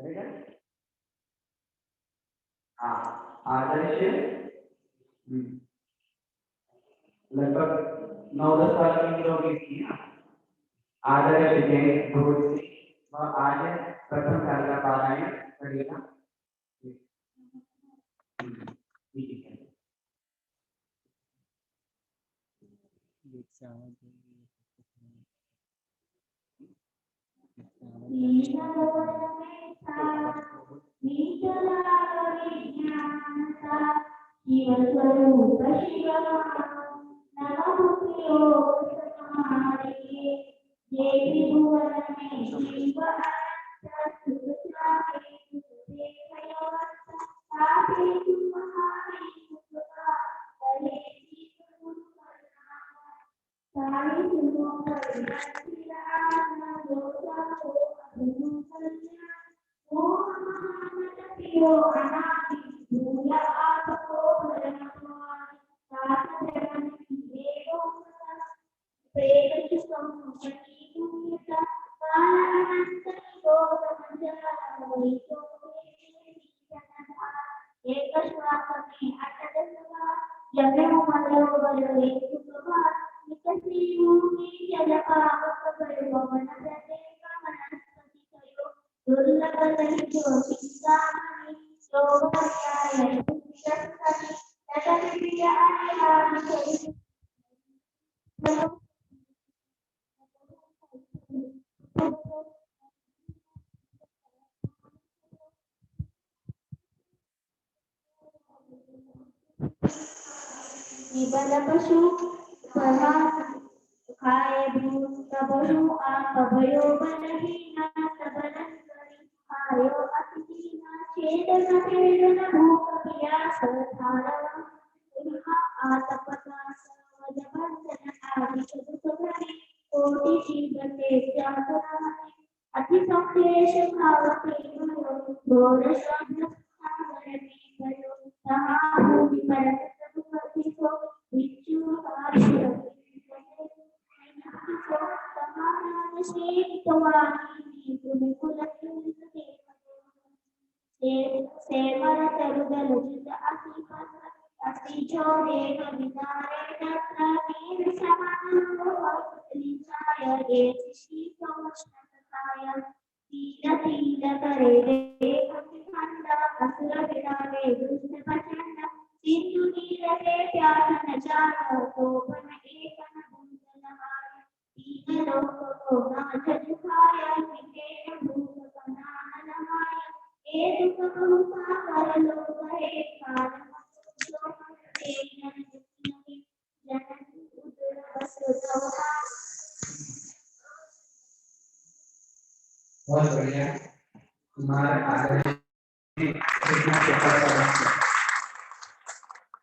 करेगा। हाँ, आदर्श लगभग 9-10 साल की लोग थी ना। आदर्श जैन घोष वह आज प्रथम साल का पारायण करेगा। ठीक है। बहुत बढ़िया।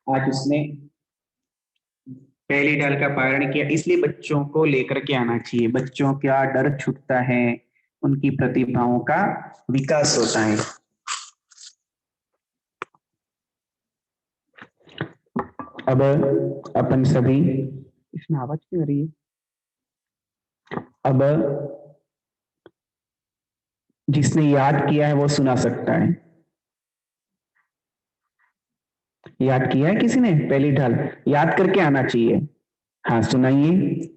आज उसने पहली डाल का पारण किया, इसलिए बच्चों को लेकर के आना चाहिए। बच्चों का डर छूटता है, उनकी प्रतिभाओं का विकास होता है। अब अपन सभी, इसमें आवाज क्यों आ रही है? अब जिसने याद किया है वो सुना सकता है। याद किया है किसी ने? पहली ढाल याद करके आना चाहिए। हाँ सुनाइए।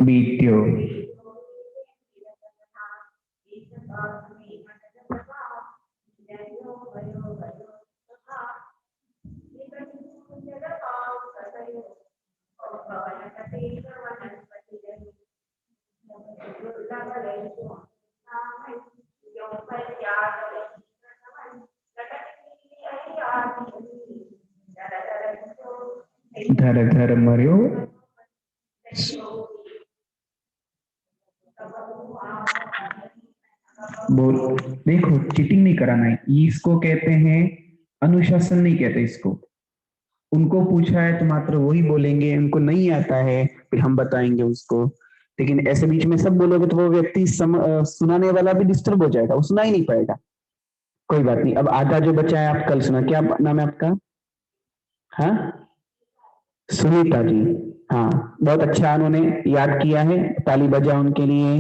वीडियो धर धर मर्यो बोल। देखो चीटिंग नहीं कराना है, इसको कहते हैं अनुशासन, नहीं कहते इसको। उनको पूछा है तो मात्र वही बोलेंगे, उनको नहीं आता है फिर हम बताएंगे उसको। लेकिन ऐसे बीच में सब बोलोगे तो वो व्यक्ति सुनाने वाला भी डिस्टर्ब हो जाएगा, वो सुना ही नहीं पाएगा। कोई बात नहीं, अब आधा जो बचा है आप कल सुना। क्या नाम है आपका? हाँ, सुनीता जी। हाँ, बहुत अच्छा उन्होंने याद किया है, ताली बजा उनके लिए।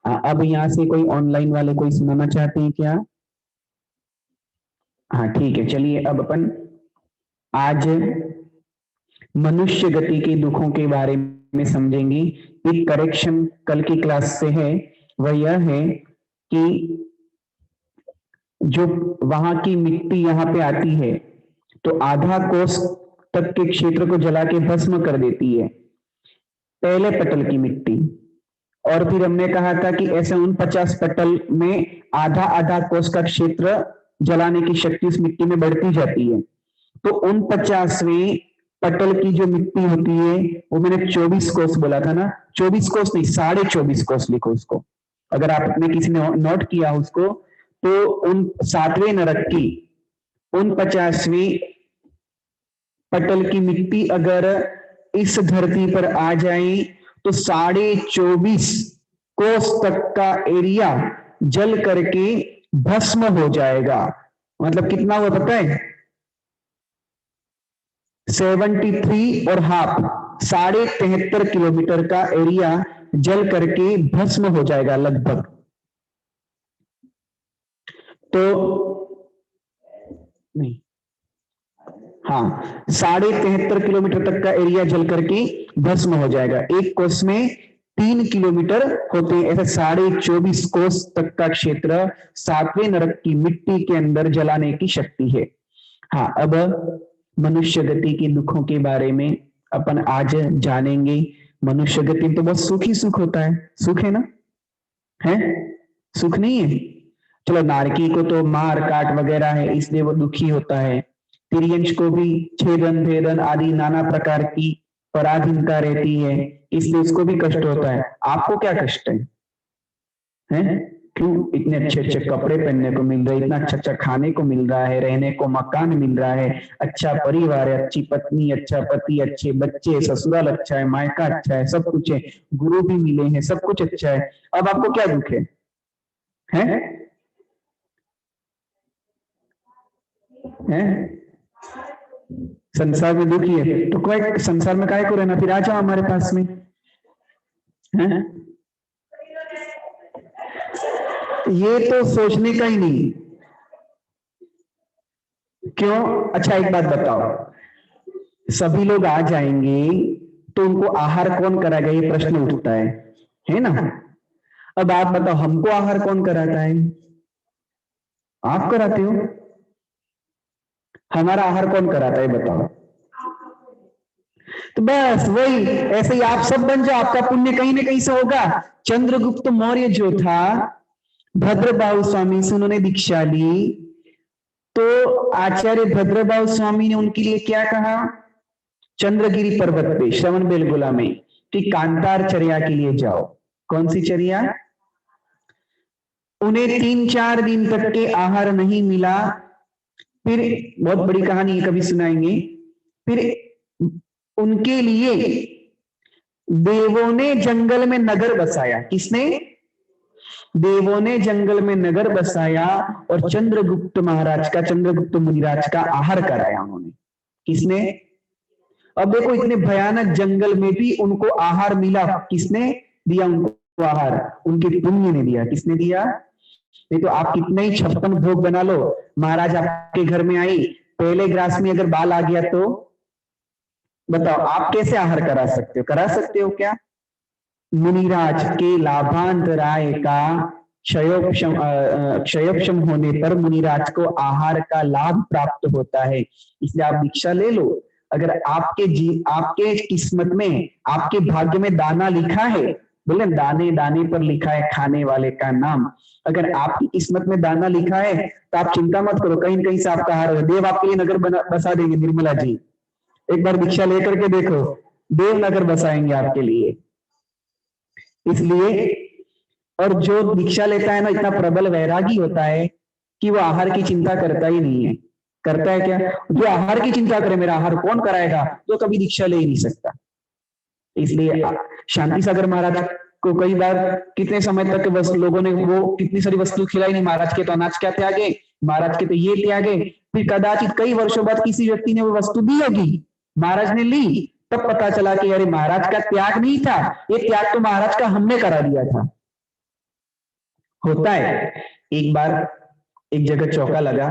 अब यहाँ से कोई ऑनलाइन वाले कोई सुनाना चाहते हैं क्या? हाँ ठीक है, चलिए अब अपन आज मनुष्य गति के दुखों के बारे में समझेंगे। एक करेक्शन कल की क्लास से है, वह यह है कि जो वहां की मिट्टी यहाँ पे आती है तो आधा कोस तक के क्षेत्र को जला के भस्म कर देती है, पहले पटल की मिट्टी। और फिर हमने कहा था कि ऐसे 49 पटल में आधा आधा कोस का क्षेत्र जलाने की शक्ति उस मिट्टी में बढ़ती जाती है। तो 49वें पटल की जो मिट्टी होती है वो मैंने 24 कोस बोला था ना, 24 कोस नहीं 24.5 कोस लिखो उसको, अगर आपने किसी ने नोट किया उसको। तो उन 7वें नरक की 49वीं पटल की मिट्टी अगर इस धरती पर आ जाए तो 24.5 कोस तक का एरिया जल करके भस्म हो जाएगा। मतलब कितना हुआ पता है? 73 और हाफ, 73.5 किलोमीटर का एरिया जल करके भस्म हो जाएगा लगभग। तो नहीं, हाँ 73.5 किलोमीटर तक का एरिया जल करके भस्म हो जाएगा। एक कोस में 3 किलोमीटर होते हैं, ऐसे 24.5 कोस तक का क्षेत्र 7वें नरक की मिट्टी के अंदर जलाने की शक्ति है। हाँ, अब मनुष्य गति के दुखों के बारे में अपन आज जानेंगे। मनुष्य गति तो बहुत सुख ही सुख होता है, सुख है ना? है? सुख नहीं है? चलो, नारकी को तो मार काट वगैरह है इसलिए वो दुखी होता है। तिर्यंश को भी छेदन भेदन आदि नाना प्रकार की पराधीनता रहती है इसलिए उसको भी कष्ट होता है। आपको क्या कष्ट है? हैं? क्यों? इतने अच्छे अच्छे कपड़े पहनने को मिल रहे, इतना अच्छा अच्छा खाने को मिल रहा है, रहने को मकान मिल रहा है, अच्छा परिवार है, अच्छी पत्नी, अच्छा पति, अच्छे बच्चे, ससुराल अच्छा है, मायका अच्छा है, सब कुछ है, गुरु भी मिले हैं, सब कुछ अच्छा है। अब आपको क्या दुख है? हैं? हैं? संसार में दुखी है तो कोई संसार में काहे को रहना, फिर आ जाओ हमारे पास में। हैं? ये तो सोचने का ही नहीं। क्यों? अच्छा एक बात बताओ, सभी लोग आ जाएंगे तो उनको आहार कौन कराएगा, ये प्रश्न उठता है ना? अब आप बताओ, हमको आहार कौन कराता है? आप कराते हो। हमारा आहार कौन कराता है बताओ? तो बस वही, ऐसे ही आप सब बन जाओ, आपका पुण्य कहीं ना कहीं से होगा। चंद्रगुप्त मौर्य जो था, भद्रबाहु स्वामी से उन्होंने दीक्षा ली, तो आचार्य भद्रबाहु स्वामी ने उनके लिए क्या कहा? चंद्रगिरी पर्वत पे श्रवण बेलगोला में कि कांतार चर्या के लिए जाओ। कौन सी चर्या? उन्हें 3-4 दिन तक के आहार नहीं मिला। फिर बहुत बड़ी कहानी कभी सुनाएंगे। फिर उनके लिए देवों ने जंगल में नगर बसाया। किसने? देवों ने जंगल में नगर बसाया और चंद्रगुप्त महाराज का, चंद्रगुप्त मुनिराज का आहार कराया उन्होंने। किसने? अब देखो, इतने भयानक जंगल में भी उनको आहार मिला। किसने दिया उनको आहार? उनके पुण्य ने दिया। किसने दिया? नहीं तो आप कितने ही 56 भोग बना लो, महाराज आपके घर में आई, पहले ग्रास में अगर बाल आ गया तो बताओ आप कैसे आहार करा सकते हो? करा सकते हो क्या? मुनिराज के लाभांतराय का क्षयोक्षम होने पर मुनिराज को आहार का लाभ प्राप्त होता है। इसलिए आप दीक्षा ले लो। अगर आपके किस्मत में, आपके भाग्य में दाना लिखा है, बोले दाने दाने पर लिखा है खाने वाले का नाम, अगर आपकी किस्मत में दाना लिखा है तो आप चिंता मत करो, कहीं कहीं से आपका आहार, देव आपके लिए नगर बसा देंगे। निर्मला जी, एक बार दीक्षा लेकर के देखो, देवनगर बसाएंगे आपके लिए। इसलिए, और जो दीक्षा लेता है ना, इतना प्रबल वैरागी होता है कि वो आहार की चिंता करता ही नहीं है। करता है क्या? जो आहार की चिंता करे, मेरा आहार कौन कराएगा, तो कभी दीक्षा ले ही नहीं सकता। इसलिए शांति सागर महाराज को कई बार कितने समय तक बस लोगों ने वो कितनी सारी वस्तु खिलाई नहीं, महाराज के तो अनाज क्या त्यागे, महाराज के तो ये त्यागे। फिर कदाचित कई वर्षों बाद किसी व्यक्ति ने वो वस्तु दी होगी, महाराज ने ली, तब पता चला कि अरे महाराज का त्याग नहीं था, ये त्याग तो महाराज का हमने करा दिया था। होता है। एक बार एक जगह चौका लगा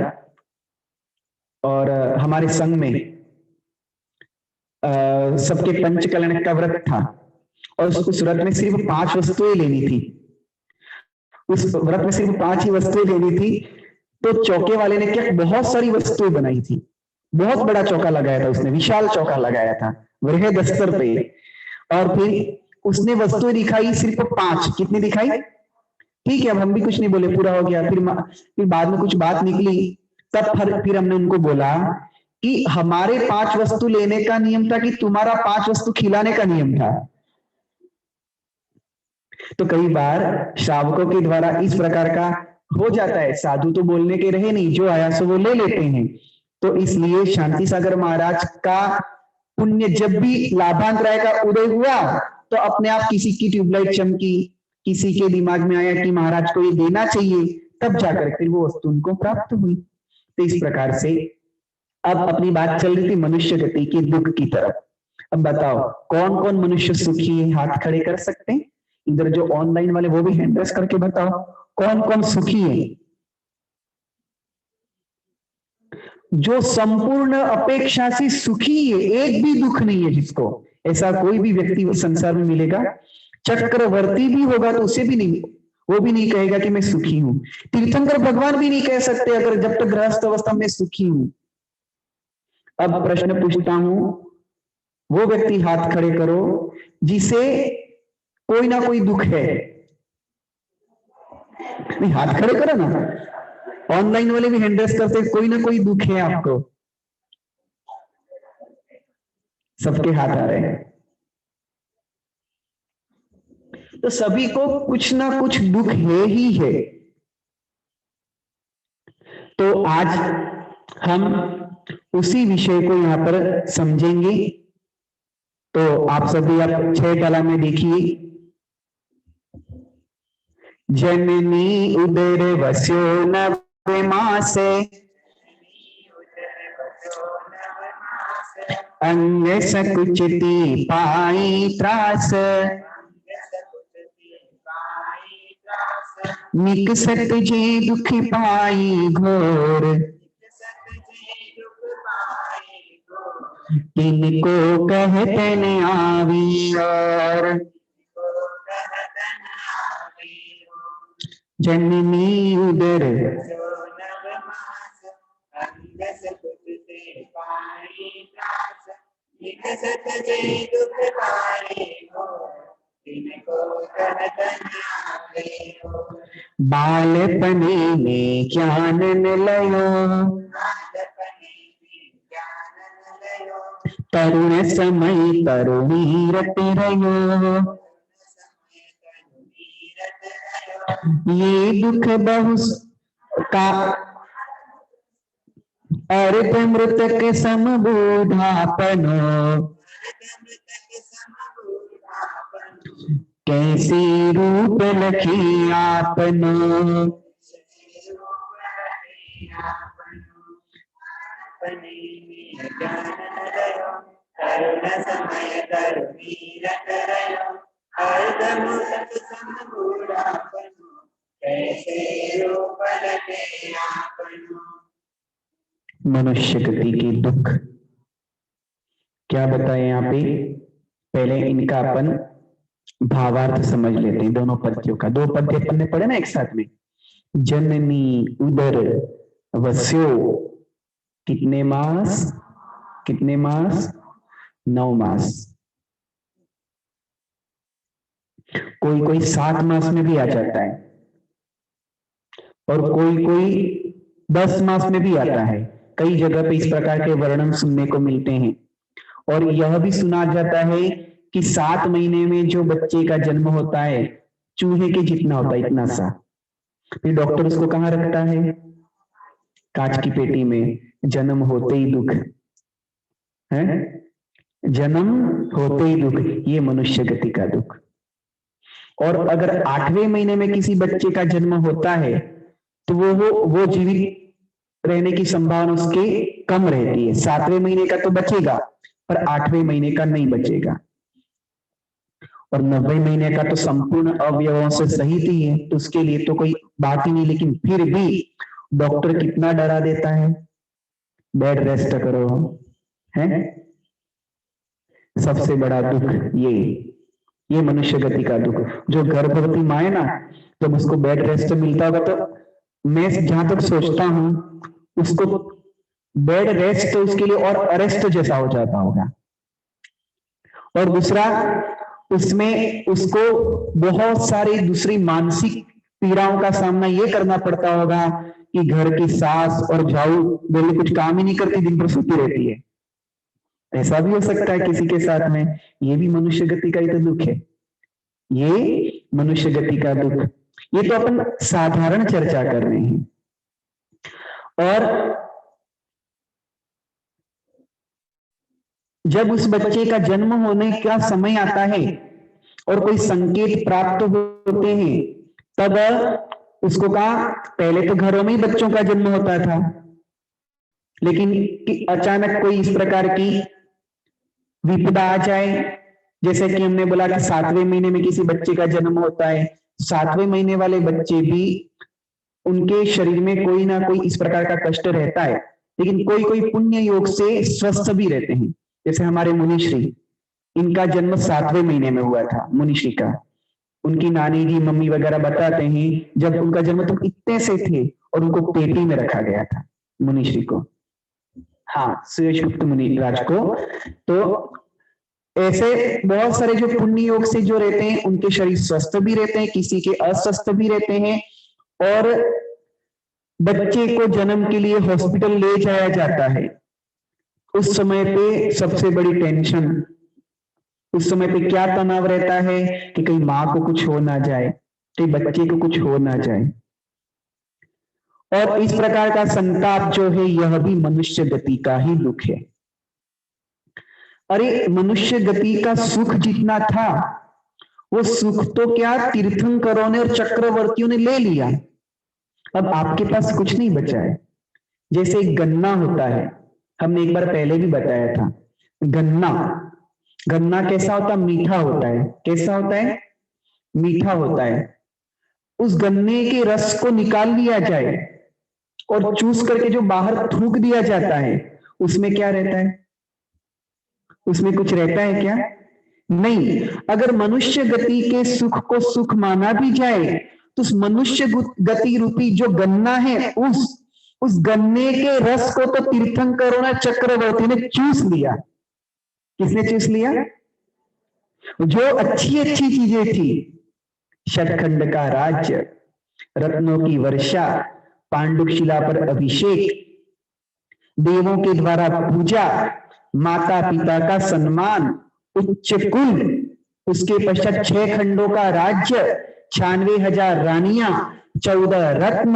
और हमारे संघ में सबके पंचकलण का व्रत था और उस व्रत में सिर्फ 5 वस्तुएं लेनी थी। उस व्रत में सिर्फ 5 ही वस्तुएं लेनी थी। तो चौके वाले ने क्या, बहुत सारी वस्तुएं बनाई थी। बहुत बड़ा चौका लगाया था उसने, विशाल चौका लगाया था वृहद स्तर पे। और फिर उसने वस्तुएं दिखाई सिर्फ 5। कितनी दिखाई? ठीक है, अब हम भी कुछ नहीं बोले, पूरा हो गया। फिर बाद में कुछ बात निकली, तब फिर हमने उनको बोला कि हमारे 5 वस्तु लेने का नियम था कि तुम्हारा 5 वस्तु खिलाने का नियम था। तो कई बार श्रावकों के द्वारा इस प्रकार का हो जाता है। साधु तो बोलने के रहे नहीं, जो आया सो वो ले लेते हैं। तो इसलिए शांति सागर महाराज का पुण्य जब भी लाभांतराय का उदय हुआ, तो अपने आप किसी की ट्यूबलाइट चमकी, किसी के दिमाग में आया कि महाराज को ये देना चाहिए, तब जाकर फिर वो वस्तु उनको प्राप्त हुई। तो इस प्रकार से अब अपनी बात चल रही थी मनुष्य गति की दुख की तरफ। अब बताओ कौन कौन मनुष्य सुखी है, हाथ खड़े कर सकते हैं? इधर जो ऑनलाइन वाले वो भी हैंड रेस करके बताओ कौन कौन सुखी है। जो संपूर्ण अपेक्षा से सुखी है, एक भी दुख नहीं है जिसको, ऐसा कोई भी व्यक्ति संसार में मिलेगा। चक्रवर्ती भी होगा तो उसे भी नहीं, वो भी नहीं कहेगा कि मैं सुखी हूं। तीर्थंकर भगवान भी नहीं कह सकते अगर जब तक गृहस्थ अवस्था में सुखी हूं। अब प्रश्न पूछता हूं, वो व्यक्ति हाथ खड़े करो जिसे कोई ना कोई दुख है। नहीं, हाथ खड़े करो ना। ऑनलाइन वाले भी हैंड रेस करते, कोई ना कोई दुख है आपको। सबके हाथ आ रहे हैं, तो सभी को कुछ ना कुछ दुख है ही है। तो आज हम उसी विषय को यहां पर समझेंगे। तो आप सभी आप 6 कला में देखिए। जननी उदर वस्यो नव मासे, अंग सकुचती पाई त्रास, निकसत जे दुख पाई घोर, तिनको कहते न आवी और। जननी उदर बालपने में ज्ञान न लयो, तरुण समय तरुणी रत रयो, ये दुख बहु का अर्ध मृतक सम बूढ़ापनो, कैसे रूप लखी आपनो, मनुष्य गति की दुख क्या बताए यहाँ पे। पहले इनका अपन भावार्थ समझ लेते हैं दोनों पद्यों का। 2 पद्य अपन ने पढ़े ना एक साथ में। जननी उदर वस्यो, कितने मास? कितने मास? 9 मास। कोई कोई 7 मास में भी आ जाता है और कोई कोई 10 मास में भी आता है। कई जगह पे इस प्रकार के वर्णन सुनने को मिलते हैं। और यह भी सुना जाता है कि 7 महीने में जो बच्चे का जन्म होता है चूहे के जितना होता है, इतना सा। फिर डॉक्टर उसको कहाँ रखता है? कांच की पेटी में। जन्म होते ही दुख है, जन्म होते ही दुख, ये मनुष्य गति का दुख। और अगर 8वें महीने में किसी बच्चे का जन्म होता है तो वो जीवित रहने की संभावना उसके कम रहती है। 7वें महीने का तो बचेगा पर 8वें महीने का नहीं बचेगा। और 90 महीने का तो संपूर्ण अवयवों से सहित ही है, तो उसके लिए तो कोई बात ही नहीं। लेकिन फिर भी डॉक्टर कितना डरा देता है, बेड रेस्ट करो, है। सबसे बड़ा दुख ये मनुष्य गति का दुख। जो गर्भवती माँ है ना, जब उसको बेड रेस्ट मिलता होगा तो मैं जहां तक सोचता हूं उसको बेड रेस्ट तो उसके लिए और अरेस्ट जैसा हो जाता होगा। और दूसरा, उसमें उसको बहुत सारी दूसरी मानसिक पीड़ाओं का सामना ये करना पड़ता होगा कि घर की सास और झाड़ू बोले कुछ काम ही नहीं करती, दिन भर सोती रहती है। ऐसा भी हो सकता है किसी के साथ में। ये भी मनुष्य गति का ही तो दुख है, ये मनुष्य गति का दुख। ये तो अपन साधारण चर्चा कर रहे हैं। और जब उस बच्चे का जन्म होने का समय आता है और कोई संकेत प्राप्त होते हैं, तब उसको कहा, पहले तो घरों में ही बच्चों का जन्म होता था, लेकिन अचानक कोई इस प्रकार की विपदा आ जाए, जैसे कि हमने बोला कि 7वें महीने में किसी बच्चे का जन्म होता है। 7वें महीने वाले बच्चे भी, उनके शरीर में कोई ना कोई इस प्रकार का कष्ट रहता है, लेकिन कोई कोई पुण्य योग से स्वस्थ भी रहते हैं। जैसे हमारे मुनिश्री, इनका जन्म 7वें महीने में हुआ था। मुनिश्री का, उनकी नानी जी मम्मी वगैरह बताते हैं जब उनका जन्म तो इतने से थे और उनको पेटी में रखा गया था मुनिश्री को, हाँ, सुयशगुप्त मुनि राज को। तो ऐसे बहुत सारे जो पुण्य योग से जो रहते हैं उनके शरीर स्वस्थ भी रहते हैं, किसी के अस्वस्थ भी रहते हैं। और बच्चे को जन्म के लिए हॉस्पिटल ले जाया जाता है। उस समय पे सबसे बड़ी टेंशन, उस समय पे क्या तनाव रहता है कि कहीं माँ को कुछ हो ना जाए, कहीं बच्चे को कुछ हो ना जाए। और इस प्रकार का संताप जो है यह भी मनुष्य गति का ही दुख है। अरे मनुष्य गति का सुख जितना था वो सुख तो क्या तीर्थंकरों ने और चक्रवर्तियों ने ले लिया। अब आपके पास कुछ नहीं बचा है। जैसे गन्ना होता है, हमने एक बार पहले भी बताया था, गन्ना गन्ना कैसा होता है? मीठा होता है। कैसा होता है? मीठा होता है। उस गन्ने के रस को निकाल लिया जाए और चूस करके जो बाहर थूक दिया जाता है, उसमें क्या रहता है? उसमें कुछ रहता है क्या? नहीं। अगर मनुष्य गति के सुख को सुख माना भी जाए तो उस मनुष्य गति रूपी जो गन्ना है, उस गन्ने के रस को तो तीर्थंकरों ने, चक्रवर्ती ने चूस लिया। किसने चूस लिया? जो अच्छी अच्छी चीजें थी, शतखंड का राज्य, रत्नों की वर्षा, पांडुक शिला पर अभिषेक, देवों के द्वारा पूजा, माता पिता का सम्मान, उच्च कुल, उसके पश्चात 6 खंडों का राज्य, 96,000 रानियां, 14 रत्न,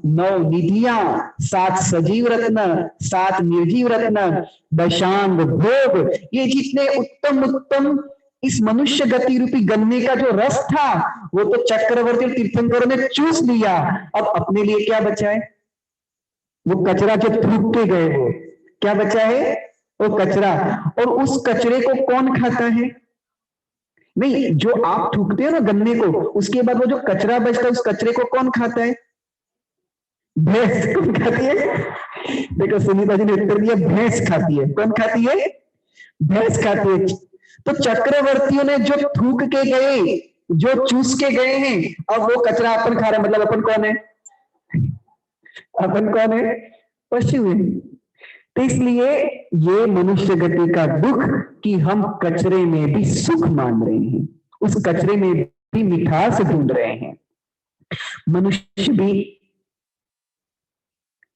9 निधियां, 7 सजीव रत्न, 7 निर्जीव रत्न, दशांग भोग, ये जितने उत्तम उत्तम इस मनुष्य गति रूपी गन्ने का जो रस था वो तो चक्रवर्ती तीर्थंकरों ने चूस लिया। अब अपने लिए क्या बचा है? वो कचरा जो थूक के गए, वो क्या बचा है? वो कचरा। और उस कचरे को कौन खाता है? नहीं, जो आप थूकते हो ना गन्ने को, उसके बाद वो जो कचरा बचता है उस कचरे को कौन खाता है? भैंस। कौन खाती है? देखो सुनीता जी ने उत्तर दिया, भैंस खाती है। कौन खाती है? भैंस खाती है। तो चक्रवर्तियों ने जो थूक के गए, जो चूस के गए हैं, अब वो कचरा अपन खा रहे हैं। मतलब अपन कौन है? अपन कौन है? पशु है। तो इसलिए ये मनुष्य गति का दुख कि हम कचरे में भी सुख मान रहे हैं, उस कचरे में भी मिठास ढूंढ रहे हैं। मनुष्य भी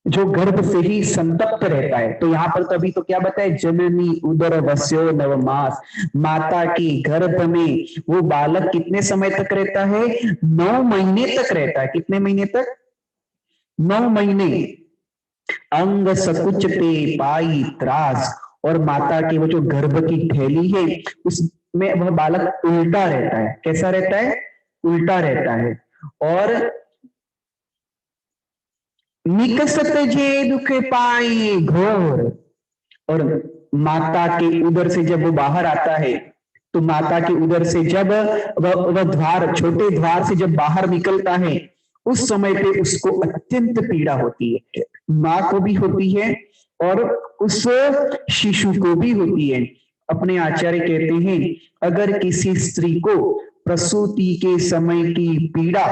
जो गर्भ से ही संतप्त रहता है। तो यहाँ पर तभी तो क्या बताए, जननी उदर वस्यो नवमास, माता की गर्भ में वो बालक कितने समय तक रहता है, 9 महीने तक रहता है। कितने महीने तक, 9 महीने। अंग सकुचते पाई त्रास, और माता की वो जो गर्भ की थैली है उसमें वह बालक उल्टा रहता है। कैसा रहता है, उल्टा रहता है। और निकसत जे दुख पाई घोर, और माता के उदर से जब वो बाहर आता है, तो माता के उदर से जब वह द्वार, छोटे द्वार से जब बाहर निकलता है, उस समय पे उसको अत्यंत पीड़ा होती है। माँ को भी होती है और उस शिशु को भी होती है। अपने आचार्य कहते हैं, अगर किसी स्त्री को प्रसूति के समय की पीड़ा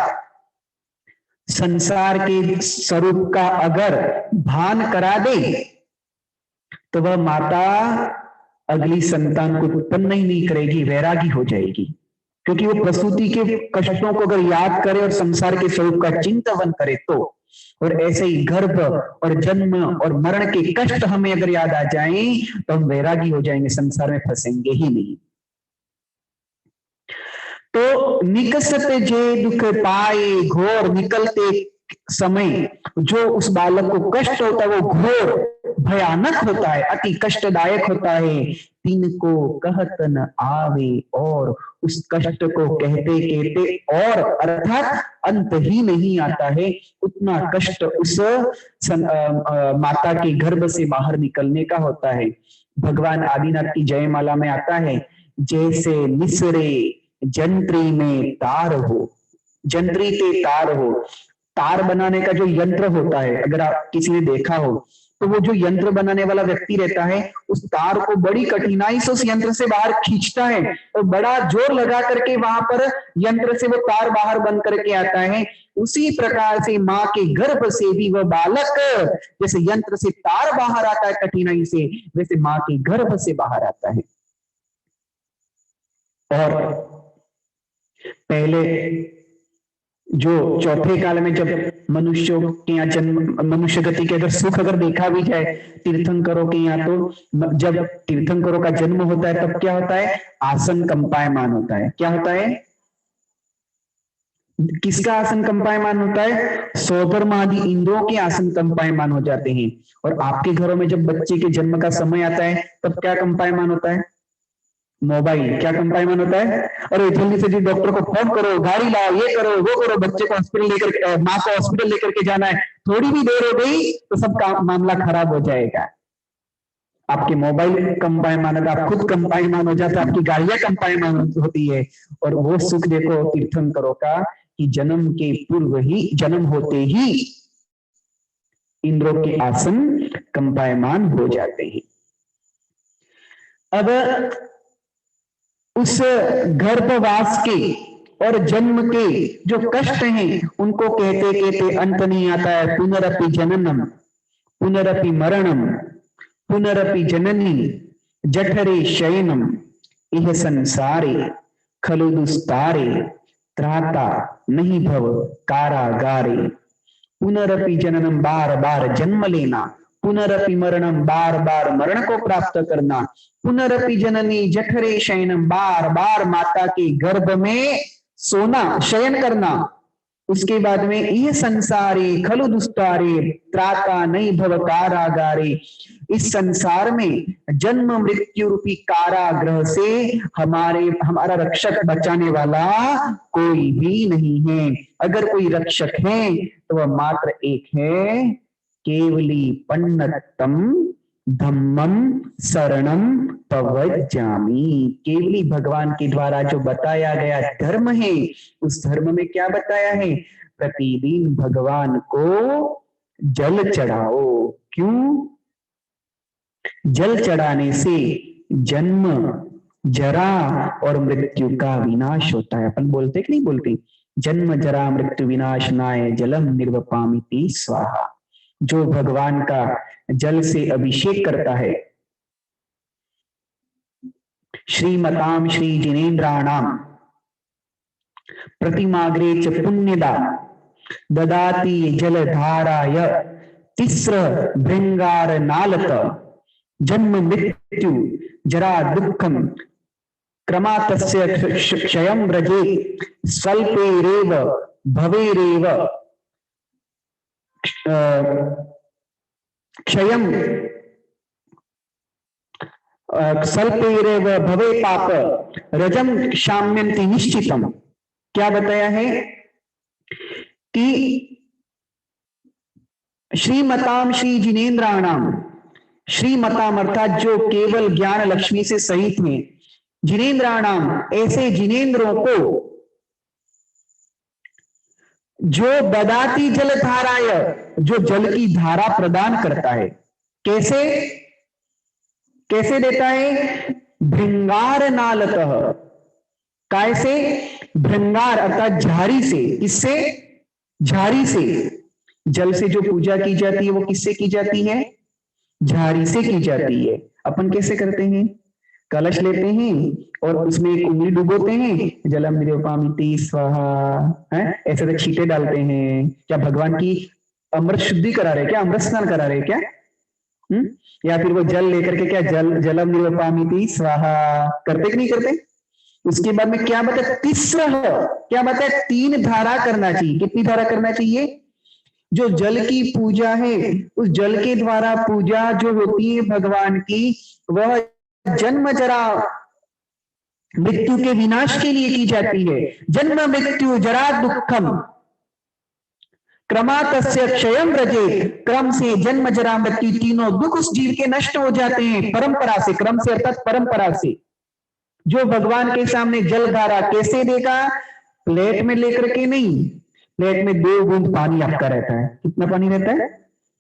संसार के स्वरूप का अगर भान करा दे, तो वह माता अगली संतान को उत्पन्न ही नहीं करेगी, वैरागी हो जाएगी। क्योंकि वो प्रसूति के कष्टों को अगर याद करे और संसार के स्वरूप का चिंतन करे तो, और ऐसे ही गर्भ और जन्म और मरण के कष्ट हमें अगर याद आ जाएं तो हम वैरागी हो जाएंगे, संसार में फंसेंगे ही नहीं। तो निकसत जे दुख पाए घोर, निकलते समय जो उस बालक को कष्ट होता है वो घोर भयानक होता है, अति कष्टदायक होता है। तिनको कहत न आवे, और उस कष्ट को कहते कहते और अर्थात अंत ही नहीं आता है। उतना कष्ट उस माता के गर्भ से बाहर निकलने का होता है। भगवान आदिनाथ की जयमाला में आता है, जैसे निसरे जंत्री में तार हो, जंत्री के तार हो। तार बनाने का जो यंत्र होता है, अगर आप किसी ने देखा हो, तो वो जो यंत्र बनाने वाला व्यक्ति रहता है, उस तार को बड़ी कठिनाई से उस यंत्र से बाहर खींचता है और बड़ा जोर लगा करके वहां पर यंत्र से वो तार बाहर बन करके आता है। उसी प्रकार से माँ के गर्भ से भी वह बालक जैसे यंत्र से तार बाहर आता है कठिनाई से, वैसे माँ के गर्भ से बाहर आता है। और पहले जो चौथे काल में जब मनुष्यों के यहाँ जन्म, मनुष्य गति के अगर सुख अगर देखा भी जाए तीर्थंकरों के यहाँ, तो जब तीर्थंकरों का जन्म होता है तब क्या होता है, आसन कंपायमान होता है। क्या होता है, किसका आसन कंपायमान होता है, सौधर्म आदि इंद्रियों के आसन कंपायमान हो जाते हैं। और आपके घरों में जब बच्चे के जन्म का समय आता है तब क्या कंपायमान होता है, मोबाइल। क्या कंपायमान होता है, अरे जल्दी से जल्दी डॉक्टर को फोन करो, गाड़ी लाओ, ये करो वो करो, बच्चे को हॉस्पिटल लेकर, माँ को हॉस्पिटल लेकर के जाना है, थोड़ी भी देर हो गई तो सब मामला खराब हो जाएगा। आपके मोबाइल कंपायमान होता है, आप खुद कंपायमान हो जाता है, आपकी गाड़ियां कंपायमान होती है। और वो सुख देखो तीर्थंकरों का कि जन्म के पूर्व ही, जन्म होते ही इंद्रों के आसन कंपायमान हो जाते हैं। अब उस गर्भवास के और जन्म के जो कष्ट हैं उनको कहते कहते अंत नहीं आता है। पुनरपि जननम पुनरपि मरणम पुनरपि जननी जठरे शयनम इह संसारे खलु दुस्तारे त्राता नहीं भव कारागारे। पुनरपि जननम, बार बार जन्म लेना, पुनरपि मरणम, बार बार मरण को प्राप्त करना, पुनरपि जननी जठरे शयनम, बार बार माता के गर्भ में सोना, शयन करना। उसके बाद में ये संसारे खलु दुस्तारे त्राता नहीं भव कारागारे, इस संसार में जन्म मृत्यु रूपी कारागृह से हमारा रक्षक बचाने वाला कोई भी नहीं है। अगर कोई रक्षक है तो वह मात्र एक है, केवली पन्नतम धम्मम शरणम पवज्जामि। केवली भगवान के द्वारा जो बताया गया धर्म है, उस धर्म में क्या बताया है, प्रतिदिन भगवान को जल चढ़ाओ। क्यों, जल चढ़ाने से जन्म जरा और मृत्यु का विनाश होता है। अपन बोलते कि नहीं बोलते, जन्म जरा मृत्यु विनाशनाय जलम निर्वपामिति स्वाहा। जो भगवान का जल से अभिषेक करता है, श्रीमताम श्री जिनेन्द्राणाम प्रतिमाग्रे च पुण्यदा ददाति जलधाराय तिस्र भृंगार नालत जन्म मृत्यु जरा दुःखम क्रमातस्य क्षयं व्रजे स्वल्पेरेव भवेरेव क्षयं स्वल्पेरेव भवे पाप रजम शाम्यन्ति निश्चितम। क्या बताया है कि श्रीमताम श्री जिनेन्द्राणाम, श्रीमताम अर्थात जो केवल ज्ञान लक्ष्मी से सहित हैं, जिनेन्द्राणाम ऐसे जिनेन्द्रों को जो ददाती जल धाराय, जो जल की धारा प्रदान करता है। कैसे कैसे देता है? भृंगार नालतः, कैसे? भृंगार अर्थात झाड़ी से। किससे? झाड़ी से। जल से जो पूजा की जाती है वो किससे की जाती है? झाड़ी से की जाती है। अपन कैसे करते हैं? कलश लेते हैं और उसमें एक उंगली डुबोते हैं, जलम निरूपामिति स्वाहा, है ऐसे तो छींटे डालते हैं। क्या भगवान की अमृत शुद्धि करा रहे? क्या अमृत स्नान करा रहे? क्या या फिर वो जल लेकर के क्या जलम निरूपामिति स्वाहा करते कि नहीं करते? उसके बाद में क्या बताया? तीसरा क्या बताया? 3 धारा करना चाहिए। कितनी धारा करना चाहिए? जो जल की पूजा है, उस जल के द्वारा पूजा जो होती है भगवान की, वह जन्म जरा मृत्यु के विनाश के लिए की जाती है। जन्म मृत्यु जरा दुखम क्रमातस्य क्षयं व्रजेत, क्रम से जन्म जरा मृत्यु तीनों दुख उस जीव के नष्ट हो जाते हैं परंपरा से। क्रम से अर्थात परंपरा से। जो भगवान के सामने जल धारा कैसे देगा? प्लेट में लेकर के नहीं, प्लेट में 2 बूंद पानी आपका रहता है। कितना पानी रहता है?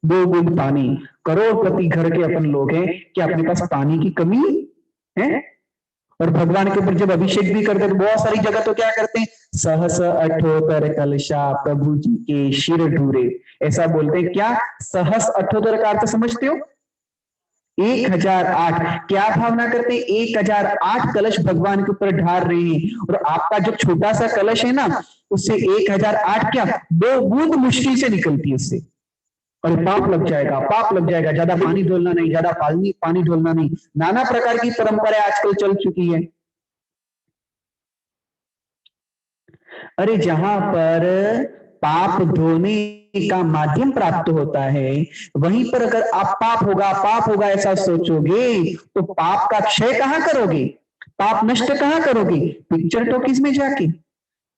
2 बूंद पानी। करोड़पति घर के अपन लोग हैं, क्या अपने पास पानी की कमी है? और भगवान के ऊपर जब अभिषेक भी करते तो बहुत सारी जगह तो क्या करते हैं? सहस अठोतर कलशा प्रभु जी के शिर ढूरे, ऐसा बोलते हैं। क्या सहस अठोतर का अर्थ समझते हो? 1008। क्या भावना करते हैं? 1008 कलश भगवान के ऊपर ढार रहे हैं, और आपका जो छोटा सा कलश है ना, उससे 1008 क्या 2 बूंद मुश्किल से निकलती है उससे। और पाप लग जाएगा, पाप लग जाएगा। ज्यादा पानी ढोलना नहीं, ज्यादा पानी ढोलना नहीं। नाना प्रकार की परंपराएं आजकल चल चुकी है। अरे जहां पर पाप धोने का माध्यम प्राप्त होता है, वहीं पर अगर आप पाप होगा ऐसा सोचोगे तो पाप का क्षय कहां करोगे? पाप नष्ट कहां करोगे? पिक्चर टॉकीज में जाके,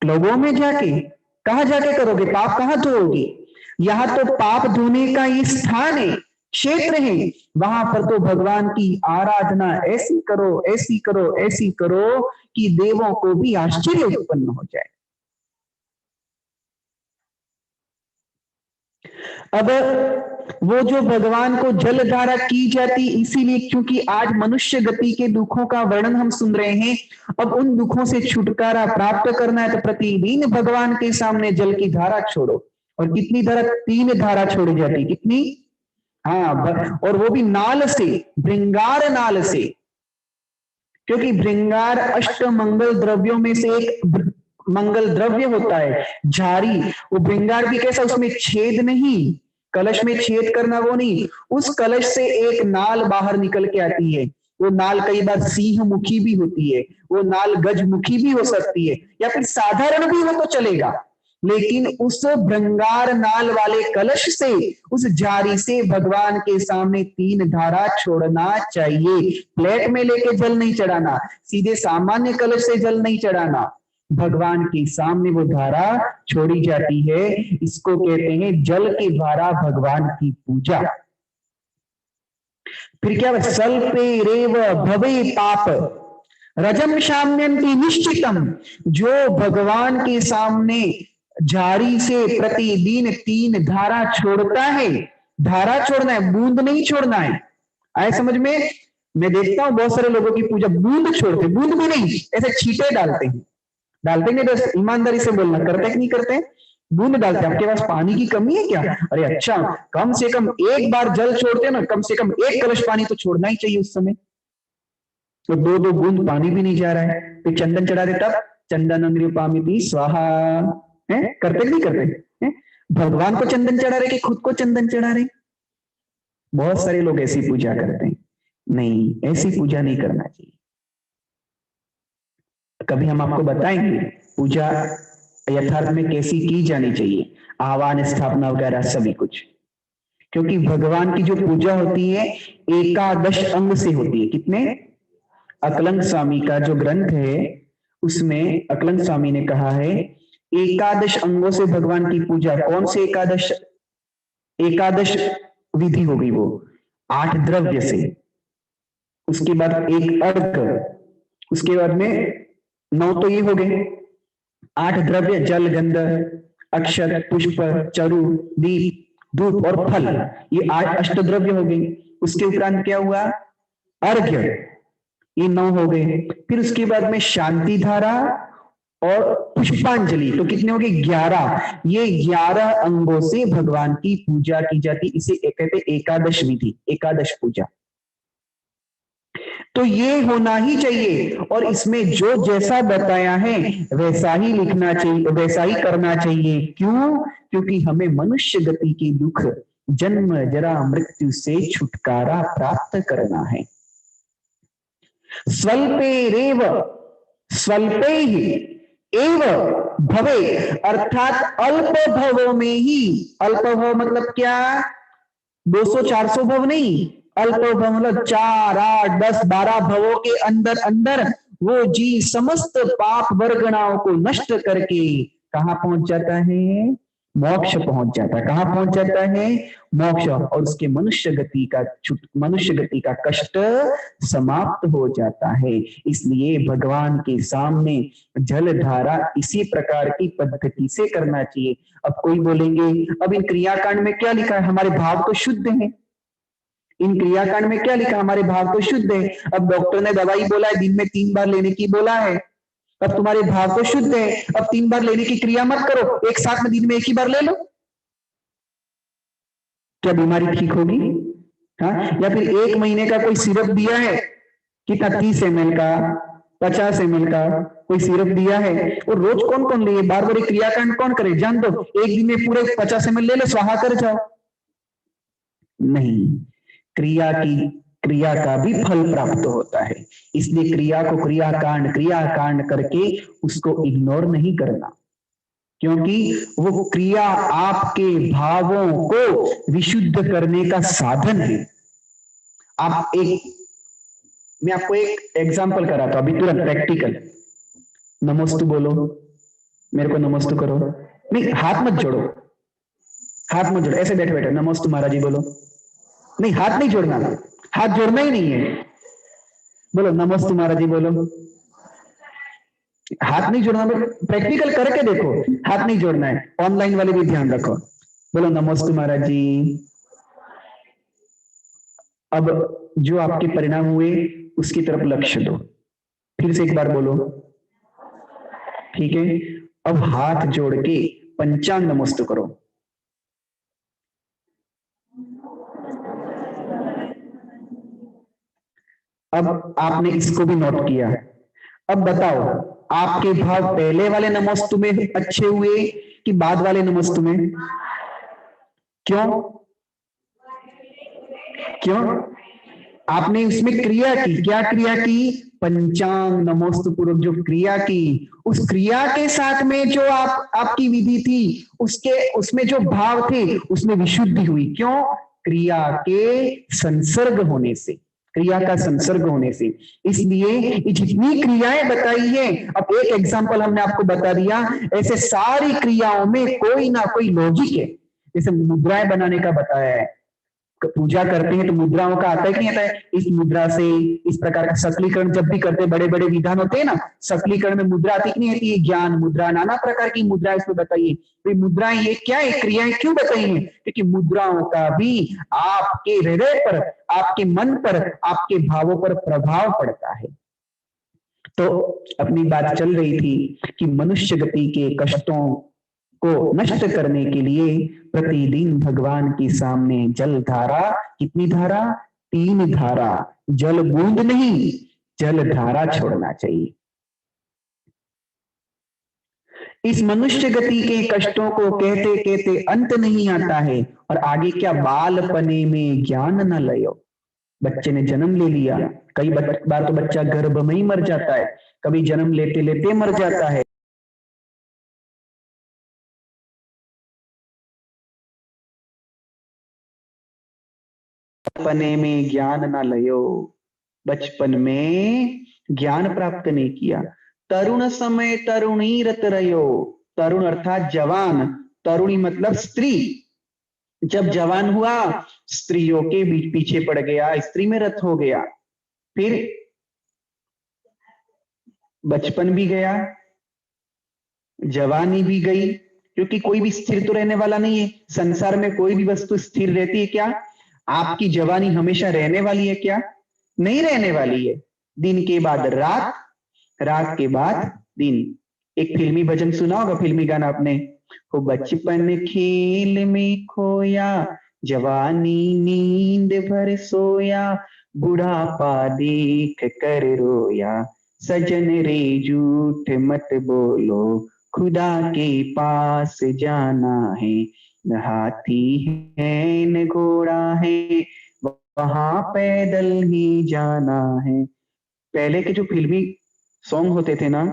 क्लबों में जाके, कहां जाके करोगे? पाप कहां धोओगे? यहाँ तो पाप धोने का ये स्थान है, क्षेत्र है। वहां पर तो भगवान की आराधना ऐसी करो, ऐसी करो, ऐसी करो कि देवों को भी आश्चर्य उत्पन्न हो जाए। अब वो जो भगवान को जल धारा की जाती, इसीलिए क्योंकि आज मनुष्य गति के दुखों का वर्णन हम सुन रहे हैं। अब उन दुखों से छुटकारा प्राप्त करना है तो प्रतिदिन भगवान के सामने जल की धारा छोड़ो। और कितनी धारा? 3 धारा छोड़ी जाती। कितनी? हाँ, और वो भी नाल से, भृंगार नाल से। क्योंकि भृंगार अष्ट मंगल द्रव्यों में से एक मंगल द्रव्य होता है। झाड़ी, वो भृंगार भी कैसा? उसमें छेद नहीं, कलश में छेद करना वो नहीं, उस कलश से एक नाल बाहर निकल के आती है। वो नाल कई बार सिंह मुखी भी होती है, वो नाल गजमुखी भी हो सकती है, या फिर साधारण भी हो तो चलेगा। लेकिन उस भृंगार नाल वाले कलश से, उस झाड़ी से भगवान के सामने 3 धारा छोड़ना चाहिए। प्लेट में लेके जल नहीं चढ़ाना, सीधे सामान्य कलश से जल नहीं चढ़ाना, भगवान के सामने वो धारा छोड़ी जाती है। इसको कहते हैं जल के द्वारा भगवान की पूजा। फिर क्या? स्वल्पेरेव भवे पाप रजम शाम्यन्ति निश्चितम। जो भगवान के सामने झाड़ी से प्रतिदिन 3 धारा छोड़ता है, धारा छोड़ना है, बूंद नहीं छोड़ना है। आए समझ में? मैं देखता हूं बहुत सारे लोगों की पूजा बूंद छोड़ते, बूंद भी नहीं, ऐसे छींटे डालते हैं। डालते नहीं? बस ईमानदारी से बोलना, करते कि नहीं करते? बूंद डालते। आपके पास पानी की कमी है क्या? अरे अच्छा, कम से कम एक बार जल छोड़ते ना, कम से कम 1 कलश पानी तो छोड़ना ही चाहिए उस समय। तो 2 बूंद पानी भी नहीं जा रहा है, तो चंदन चढ़ा दे, तब चंदन निरूपामिति स्वाहा। है करते नहीं करते? है? भगवान को चंदन चढ़ा रहे कि खुद को चंदन चढ़ा रहे? बहुत सारे लोग ऐसी पूजा करते हैं, नहीं, ऐसी पूजा नहीं करना चाहिए। कभी हम आपको बताएंगे पूजा यथार्थ में कैसी की जानी चाहिए, आह्वान स्थापना वगैरह सभी कुछ। क्योंकि भगवान की जो पूजा होती है एकादश अंग से होती है। कितने? अकलंग स्वामी का जो ग्रंथ है उसमें अकलंग स्वामी ने कहा है एकादश अंगों से भगवान की पूजा। कौन से एकादश? एकादश विधि होगी वो, 8 द्रव्य से, उसके बाद एक अर्घ, उसके बाद में 9 तो ये हो गए, 8 द्रव्य, जल, गंध, अक्षत, पुष्प, चरु, दीप, धूप और फल, ये 8 अष्टद्रव्य हो गए। उसके उपरांत क्या हुआ? अर्घ्य, ये 9 हो गए। फिर उसके बाद में शांति धारा और पुष्पांजलि, तो कितने हो गए? 11। ये 11 अंगों से भगवान की पूजा की जाती, इसे कहते एकादश विधि, एकादश पूजा। तो ये होना ही चाहिए, और इसमें जो जैसा बताया है वैसा ही लिखना चाहिए, वैसा ही करना चाहिए। क्यों? क्योंकि हमें मनुष्य गति के दुख, जन्म जरा मृत्यु से छुटकारा प्राप्त करना है। स्वल्पेरेव स्वल्पैहि एव भवे, अर्थात अल्प भवों में ही, अल्प भव मतलब क्या? 200-400 भव नहीं, अल्प भव मतलब 4, 8, 10, 12 भवों के अंदर अंदर वो जी समस्त पाप वर्गणाओं को नष्ट करके कहां पहुंच जाता है? मोक्ष पहुंच जाता है। कहां पहुंच जाता है? मोक्ष। और उसके मनुष्य गति का कष्ट समाप्त हो जाता है। इसलिए भगवान के सामने जलधारा इसी प्रकार की पद्धति से करना चाहिए। अब कोई बोलेंगे अब इन क्रियाकांड में क्या लिखा है? हमारे भाव तो शुद्ध हैं। इन क्रियाकांड में क्या लिखा? हमारे भाव तो शुद्ध है। अब डॉक्टर ने दवाई बोला है दिन में 3 बार लेने की बोला है, अब तुम्हारे भाव तो शुद्ध है, अब 3 बार लेने की क्रिया मत करो, एक साथ में दिन में 1 ही बार ले लो। क्या बीमारी ठीक होगी? हाँ? या फिर 1 महीने का कोई सिरप दिया है, कितना 30 ml का, 50 ml का कोई सिरप दिया है, और रोज कौन कौन ले? बार बार क्रियाकांड कौन करे? जान दो, एक दिन में पूरे 50 ml ले लो, स्वाहा कर जाओ। नहीं, क्रिया का भी फल प्राप्त होता है। इसलिए क्रिया को क्रियाकांड करके उसको इग्नोर नहीं करना, क्योंकि वो क्रिया आपके भावों को विशुद्ध करने का साधन है। मैं आपको एक एग्जांपल कराता हूं अभी तुरंत, प्रैक्टिकल। नमोस्तु बोलो, मेरे को नमोस्तु करो। नहीं, हाथ मत जोड़ो, हाथ मत जोड़ो, ऐसे बैठे बैठे नमोस्तु महाराज जी बोलो। नहीं, हाथ नहीं जोड़ना, हाथ जोड़ना ही नहीं है। बोलो नमोस्तु महाराज जी बोलो, हाथ नहीं जोड़ना। प्रैक्टिकल करके देखो, हाथ नहीं जोड़ना है। ऑनलाइन वाले भी ध्यान रखो, बोलो नमोस्तु महाराज जी। अब जो आपके परिणाम हुए उसकी तरफ लक्ष्य दो, फिर से एक बार बोलो, ठीक है? अब हाथ जोड़ के पंचांग नमोस्तु करो। अब आपने इसको भी नोट किया। अब बताओ आपके भाव पहले वाले नमोस्तु में अच्छे हुए कि बाद वाले नमोस्तु में? क्यों? क्यों? आपने उसमें क्रिया की, क्या क्रिया की? पंचांग नमोस्तु पूर्वक जो क्रिया की, उस क्रिया के साथ में जो आपकी विधि थी, उसमें जो भाव थे उसमें विशुद्धि हुई। क्यों? क्रिया के संसर्ग होने से, क्रिया का संसर्ग होने से। इसलिए ये जितनी क्रियाएं बताई है, अब एक एग्जांपल हमने आपको बता दिया, ऐसे सारी क्रियाओं में कोई ना कोई लॉजिक है। जैसे मुद्राएं बनाने का बताया है, पूजा करते हैं तो मुद्राओं का आता है कि नहीं आता है? इस मुद्रा से इस प्रकार का सकलीकरण जब भी करते, बड़े बड़े विधान होते हैं ना, सकलीकरण में मुद्रा आती कि नहीं आती है? ज्ञान मुद्रा, नाना प्रकार की मुद्रा इसमें बताइए। तो मुद्राएं ये क्या है? क्रियाएं क्यों बताई हैं? क्योंकि मुद्राओं का भी आपके हृदय पर, आपके मन पर, आपके भावों पर प्रभाव पड़ता है। तो अपनी बात चल रही थी कि मनुष्य गति के कष्टों को नष्ट करने के लिए प्रतिदिन भगवान के सामने जल धारा, कितनी धारा? 3 धारा, जल बूंद नहीं, जल धारा छोड़ना चाहिए। इस मनुष्य गति के कष्टों को कहते कहते अंत नहीं आता है। और आगे क्या, बालपने में ज्ञान न लयो। बच्चे ने जन्म ले लिया, कई बार तो बच्चा गर्भ में ही मर जाता है, कभी जन्म लेते लेते मर जाता है। बचपने में ज्ञान न लयो, बचपन में ज्ञान प्राप्त नहीं किया। तरुण समय तरुणी रत रहो। तरुण अर्थात जवान, तरुणी मतलब स्त्री। जब जवान हुआ, स्त्रियों के पीछे पड़ गया, स्त्री में रत हो गया। फिर बचपन भी गया, जवानी भी गई, क्योंकि कोई भी स्थिर तो रहने वाला नहीं है। संसार में कोई भी वस्तु स्थिर रहती है क्या? आपकी जवानी हमेशा रहने वाली है क्या? नहीं रहने वाली है। दिन के बाद रात, रात के बाद दिन। एक फिल्मी भजन सुना होगा, फिल्मी गाना आपने, वो बचपन खेल में खोया, जवानी नींद भर सोया, बुढ़ापा देख कर रोया, सजन रे झूठ मत बोलो, खुदा के पास जाना है, न हाथी है न घोड़ा है, वहां पैदल ही जाना है। पहले के जो फिल्मी सॉन्ग होते थे ना,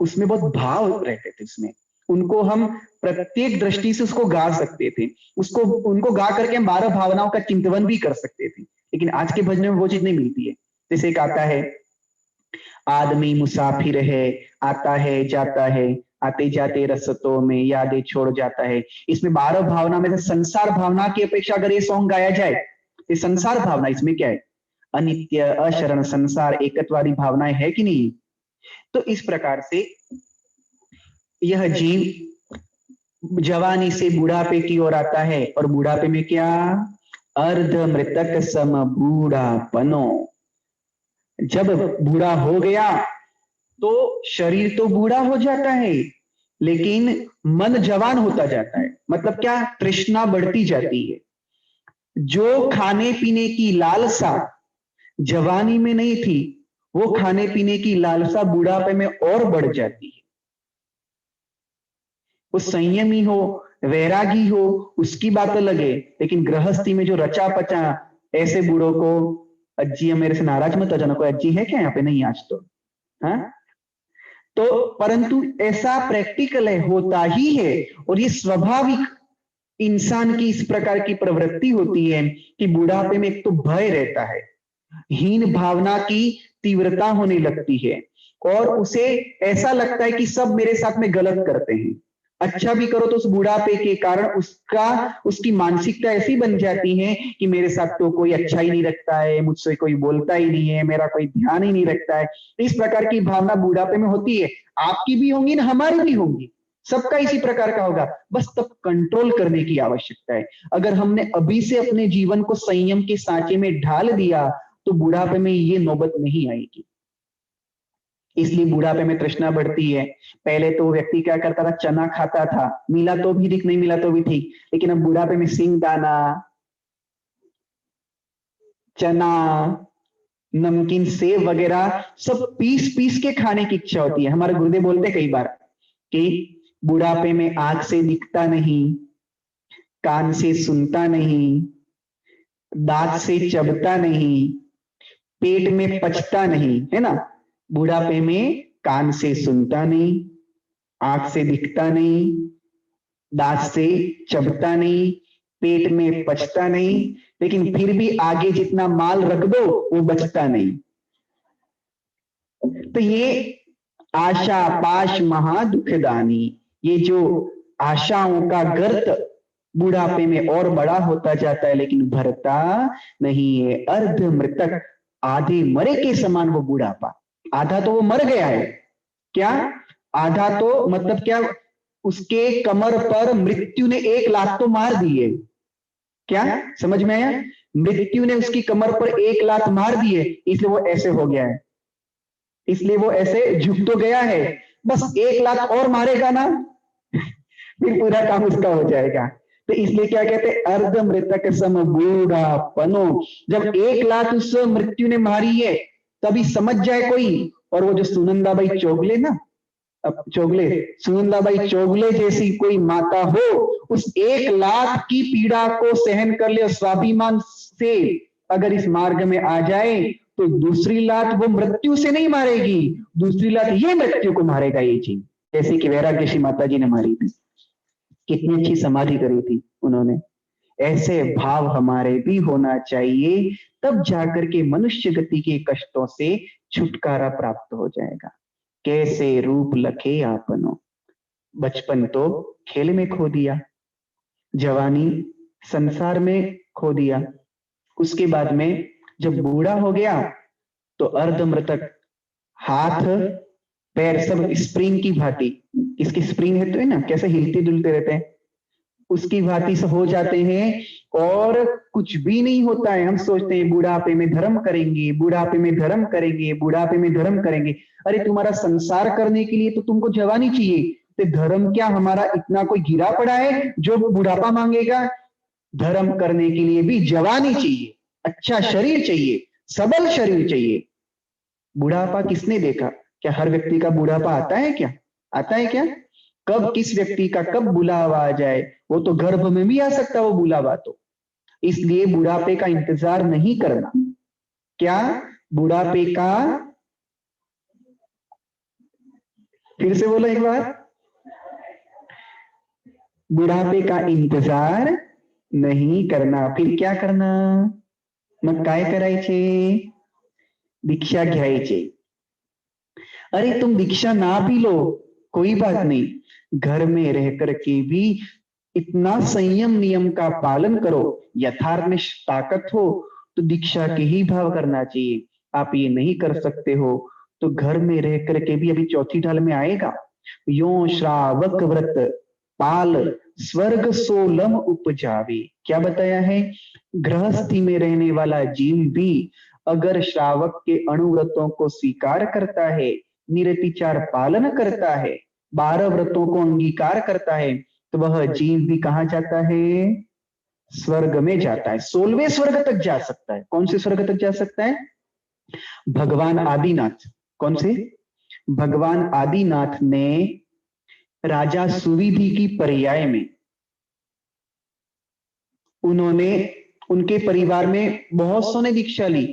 उसमें बहुत भाव रहते थे उसमें। उनको हम प्रत्येक दृष्टि से उसको गा सकते थे, उसको उनको गा करके हम 12 भावनाओं का चिंतवन भी कर सकते थे। लेकिन आज के भजन में वो चीज नहीं मिलती है। जैसे एक आता है, आदमी मुसाफिर है, आता है जाता है, आते जाते रस्तों में यादें छोड़ जाता है। इसमें 12 भावना में से संसार भावना की अपेक्षा अगर ये सॉन्ग गाया जाए, ये संसार भावना, इसमें क्या है, अनित्य, अशरण, संसार, एकत्वादी भावनाएं है कि नहीं? तो इस प्रकार से यह जीव जवानी से बुढ़ापे की ओर आता है, और बुढ़ापे में क्या, अर्ध मृतक सम बूढ़ापनो। जब बूढ़ा हो गया तो शरीर तो बूढ़ा हो जाता है, लेकिन मन जवान होता जाता है। मतलब क्या, तृष्णा बढ़ती जाती है। जो खाने पीने की लालसा जवानी में नहीं थी, वो खाने पीने की लालसा बुढ़ापे में और बढ़ जाती है। वो संयमी हो, वैरागी हो, उसकी बात अलग है, लेकिन गृहस्थी में जो रचा पचा, ऐसे बूढ़ों को, अज्जी मेरे से नाराज मत हो जाना, कोई अज्जी है क्या यहाँ पे? नहीं आज तो, हाँ। तो परंतु ऐसा प्रैक्टिकल है, होता ही है। और ये स्वाभाविक इंसान की इस प्रकार की प्रवृत्ति होती है कि बुढ़ापे में एक तो भय रहता है, हीन भावना की तीव्रता होने लगती है, और उसे ऐसा लगता है कि सब मेरे साथ में गलत करते हैं। अच्छा भी करो तो उस बुढ़ापे के कारण उसकी मानसिकता ऐसी बन जाती है कि मेरे साथ तो कोई अच्छा ही नहीं रखता है, मुझसे कोई बोलता ही नहीं है, मेरा कोई ध्यान ही नहीं रखता है। इस प्रकार की भावना बुढ़ापे में होती है। आपकी भी होंगी ना, हमारी भी होंगी, सबका इसी प्रकार का होगा। बस तब कंट्रोल करने की आवश्यकता है। अगर हमने अभी से अपने जीवन को संयम के सांचे में ढाल दिया तो बुढ़ापे में ये नौबत नहीं आएगी। इसलिए बुढ़ापे में तृष्णा बढ़ती है। पहले तो व्यक्ति क्या करता था, चना खाता था, मिला तो भी ठीक, नहीं मिला तो भी ठीक, लेकिन अब बुढ़ापे में सिंगदाना, चना, नमकीन, सेव वगैरह सब पीस पीस के खाने की इच्छा होती है। हमारे गुरुदेव बोलते कई बार कि बुढ़ापे में आंख से दिखता नहीं, कान से सुनता नहीं, दांत से चबता नहीं, पेट में पचता नहीं, है ना। बुढ़ापे में कान से सुनता नहीं, आंख से दिखता नहीं, दांत से चबता नहीं, पेट में पचता नहीं, लेकिन फिर भी आगे जितना माल रख दो वो बचता नहीं। तो ये आशा पाश महा दुखदानी, ये जो आशाओं का गर्त बुढ़ापे में और बड़ा होता जाता है, लेकिन भरता नहीं है। अर्ध मृतक, आधे मरे के समान वो बुढ़ापा। आधा तो वो मर गया है, क्या, आधा तो मतलब क्या, उसके कमर पर मृत्यु ने 1 लात तो मार दी है। क्या समझ में आया? मृत्यु ने उसकी कमर पर 1 लात मार दी है, इसलिए वो ऐसे हो गया है, इसलिए वो ऐसे झुक तो गया है। बस 1 लात और मारेगा ना, फिर पूरा काम उसका हो जाएगा। तो इसलिए क्या कहते हैं, अर्ध मृतक सम बूढ़ापनो। जब 1 लात उस मृत्यु ने मारी है, तभी समझ जाए कोई। और वो जो सुनंदा बाई चौगले ना, अब चोगले, सुनंदाबाई चोगले जैसी कोई माता हो, उस 1 लाख की पीड़ा को सहन कर ले, स्वाभिमान से अगर इस मार्ग में आ जाए तो दूसरी लात वो मृत्यु से नहीं मारेगी, दूसरी लात ये मृत्यु को मारेगा ये जीव, जैसे कि वैराग्यशी माता जी ने मारी थी। कितनी अच्छी समाधि करी थी उन्होंने। ऐसे भाव हमारे भी होना चाहिए, तब जाकर के मनुष्य गति के कष्टों से छुटकारा प्राप्त हो जाएगा। कैसे रूप लखे आपनो, बचपन तो खेल में खो दिया, जवानी संसार में खो दिया, उसके बाद में जब बूढ़ा हो गया तो अर्धमृतक, हाथ पैर सब स्प्रिंग की भांति, इसकी स्प्रिंग है तो है ना, कैसे हिलते डुलते रहते हैं, उसकी भांति से हो जाते हैं और कुछ भी नहीं होता है। हम सोचते हैं बुढ़ापे में धर्म करेंगे, बुढ़ापे में धर्म करेंगे, बुढ़ापे में धर्म करेंगे। अरे तुम्हारा संसार करने के लिए तो तुमको जवानी चाहिए, तो धर्म क्या हमारा इतना कोई गिरा पड़ा है जो बुढ़ापा मांगेगा? धर्म करने के लिए भी जवानी चाहिए, अच्छा शरीर चाहिए, सबल शरीर चाहिए। बुढ़ापा किसने देखा? क्या हर व्यक्ति का बुढ़ापा आता है क्या? आता है क्या? कब किस व्यक्ति का कब बुलावा आ जाए, वो तो गर्भ में भी आ सकता वो बुलावा। तो इसलिए बुढ़ापे का इंतजार नहीं करना। क्या बुढ़ापे का, फिर से बोलो एक बार, बुढ़ापे का इंतजार नहीं करना। फिर क्या करना? मग काय करायचे? दीक्षा घ्यायचे। अरे तुम दीक्षा ना भी लो कोई बात नहीं, घर में रह करके भी इतना संयम नियम का पालन करो, यथार्थ में ताकत हो तो दीक्षा के ही भाव करना चाहिए। आप ये नहीं कर सकते हो तो घर में रह करके भी, अभी चौथी ढाल में आएगा, यो श्रावक व्रत पाल स्वर्ग सोलम उपजावे। क्या बताया है? गृहस्थी में रहने वाला जीव भी अगर श्रावक के अणुव्रतों को स्वीकार करता है, निरतिचार पालन करता है, 12 व्रतों को अंगीकार करता है, तो वह जीव भी कहां जाता है? स्वर्ग में जाता है। 16वें स्वर्ग तक जा सकता है। कौन से स्वर्ग तक जा सकता है? भगवान आदिनाथ। कौन से? भगवान आदिनाथ ने राजा सुविधि की पर्याय में, उन्होंने, उनके परिवार में बहुत सौ ने दीक्षा ली,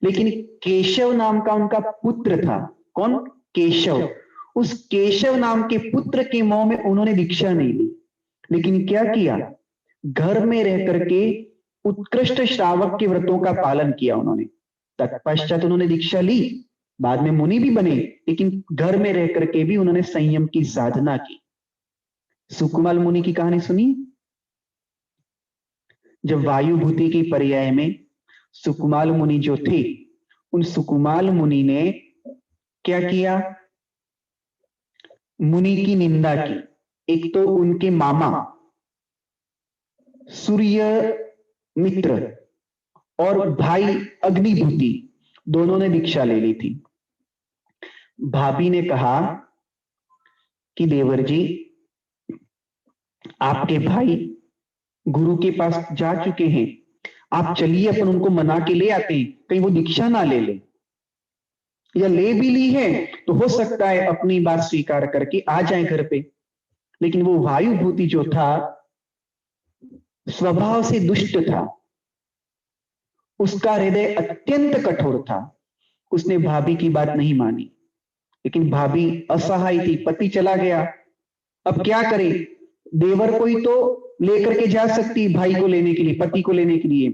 लेकिन केशव नाम का उनका पुत्र था। कौन? केशव। उस केशव नाम के पुत्र के मोह में उन्होंने दीक्षा नहीं ली, लेकिन क्या किया? घर में रह करके उत्कृष्ट श्रावक के व्रतों का पालन किया उन्होंने। तत्पश्चात उन्होंने दीक्षा ली, बाद में मुनि भी बने, लेकिन घर में रह करके भी उन्होंने संयम की साधना की। सुकुमाल मुनि की कहानी सुनी? जब वायुभूति की पर्याय में सुकुमाल मुनि जो थे, उन सुकुमाल मुनि ने क्या किया? मुनि की निंदा की। एक तो उनके मामा सूर्य मित्र और भाई अग्निभूति दोनों ने दीक्षा ले ली थी। भाभी ने कहा कि देवर जी, आपके भाई गुरु के पास जा चुके हैं, आप चलिए अपन उनको मना के ले आते हैं, कहीं वो दीक्षा ना ले ले, या ले भी ली है तो हो सकता है अपनी बात स्वीकार करके आ जाए घर पे। लेकिन वो वायुभूति जो था स्वभाव से दुष्ट था, उसका हृदय अत्यंत कठोर था, उसने भाभी की बात नहीं मानी। लेकिन भाभी असहाय थी, पति चला गया, अब क्या करे? देवर को ही तो लेकर के जा सकती भाई को लेने के लिए, पति को लेने के लिए।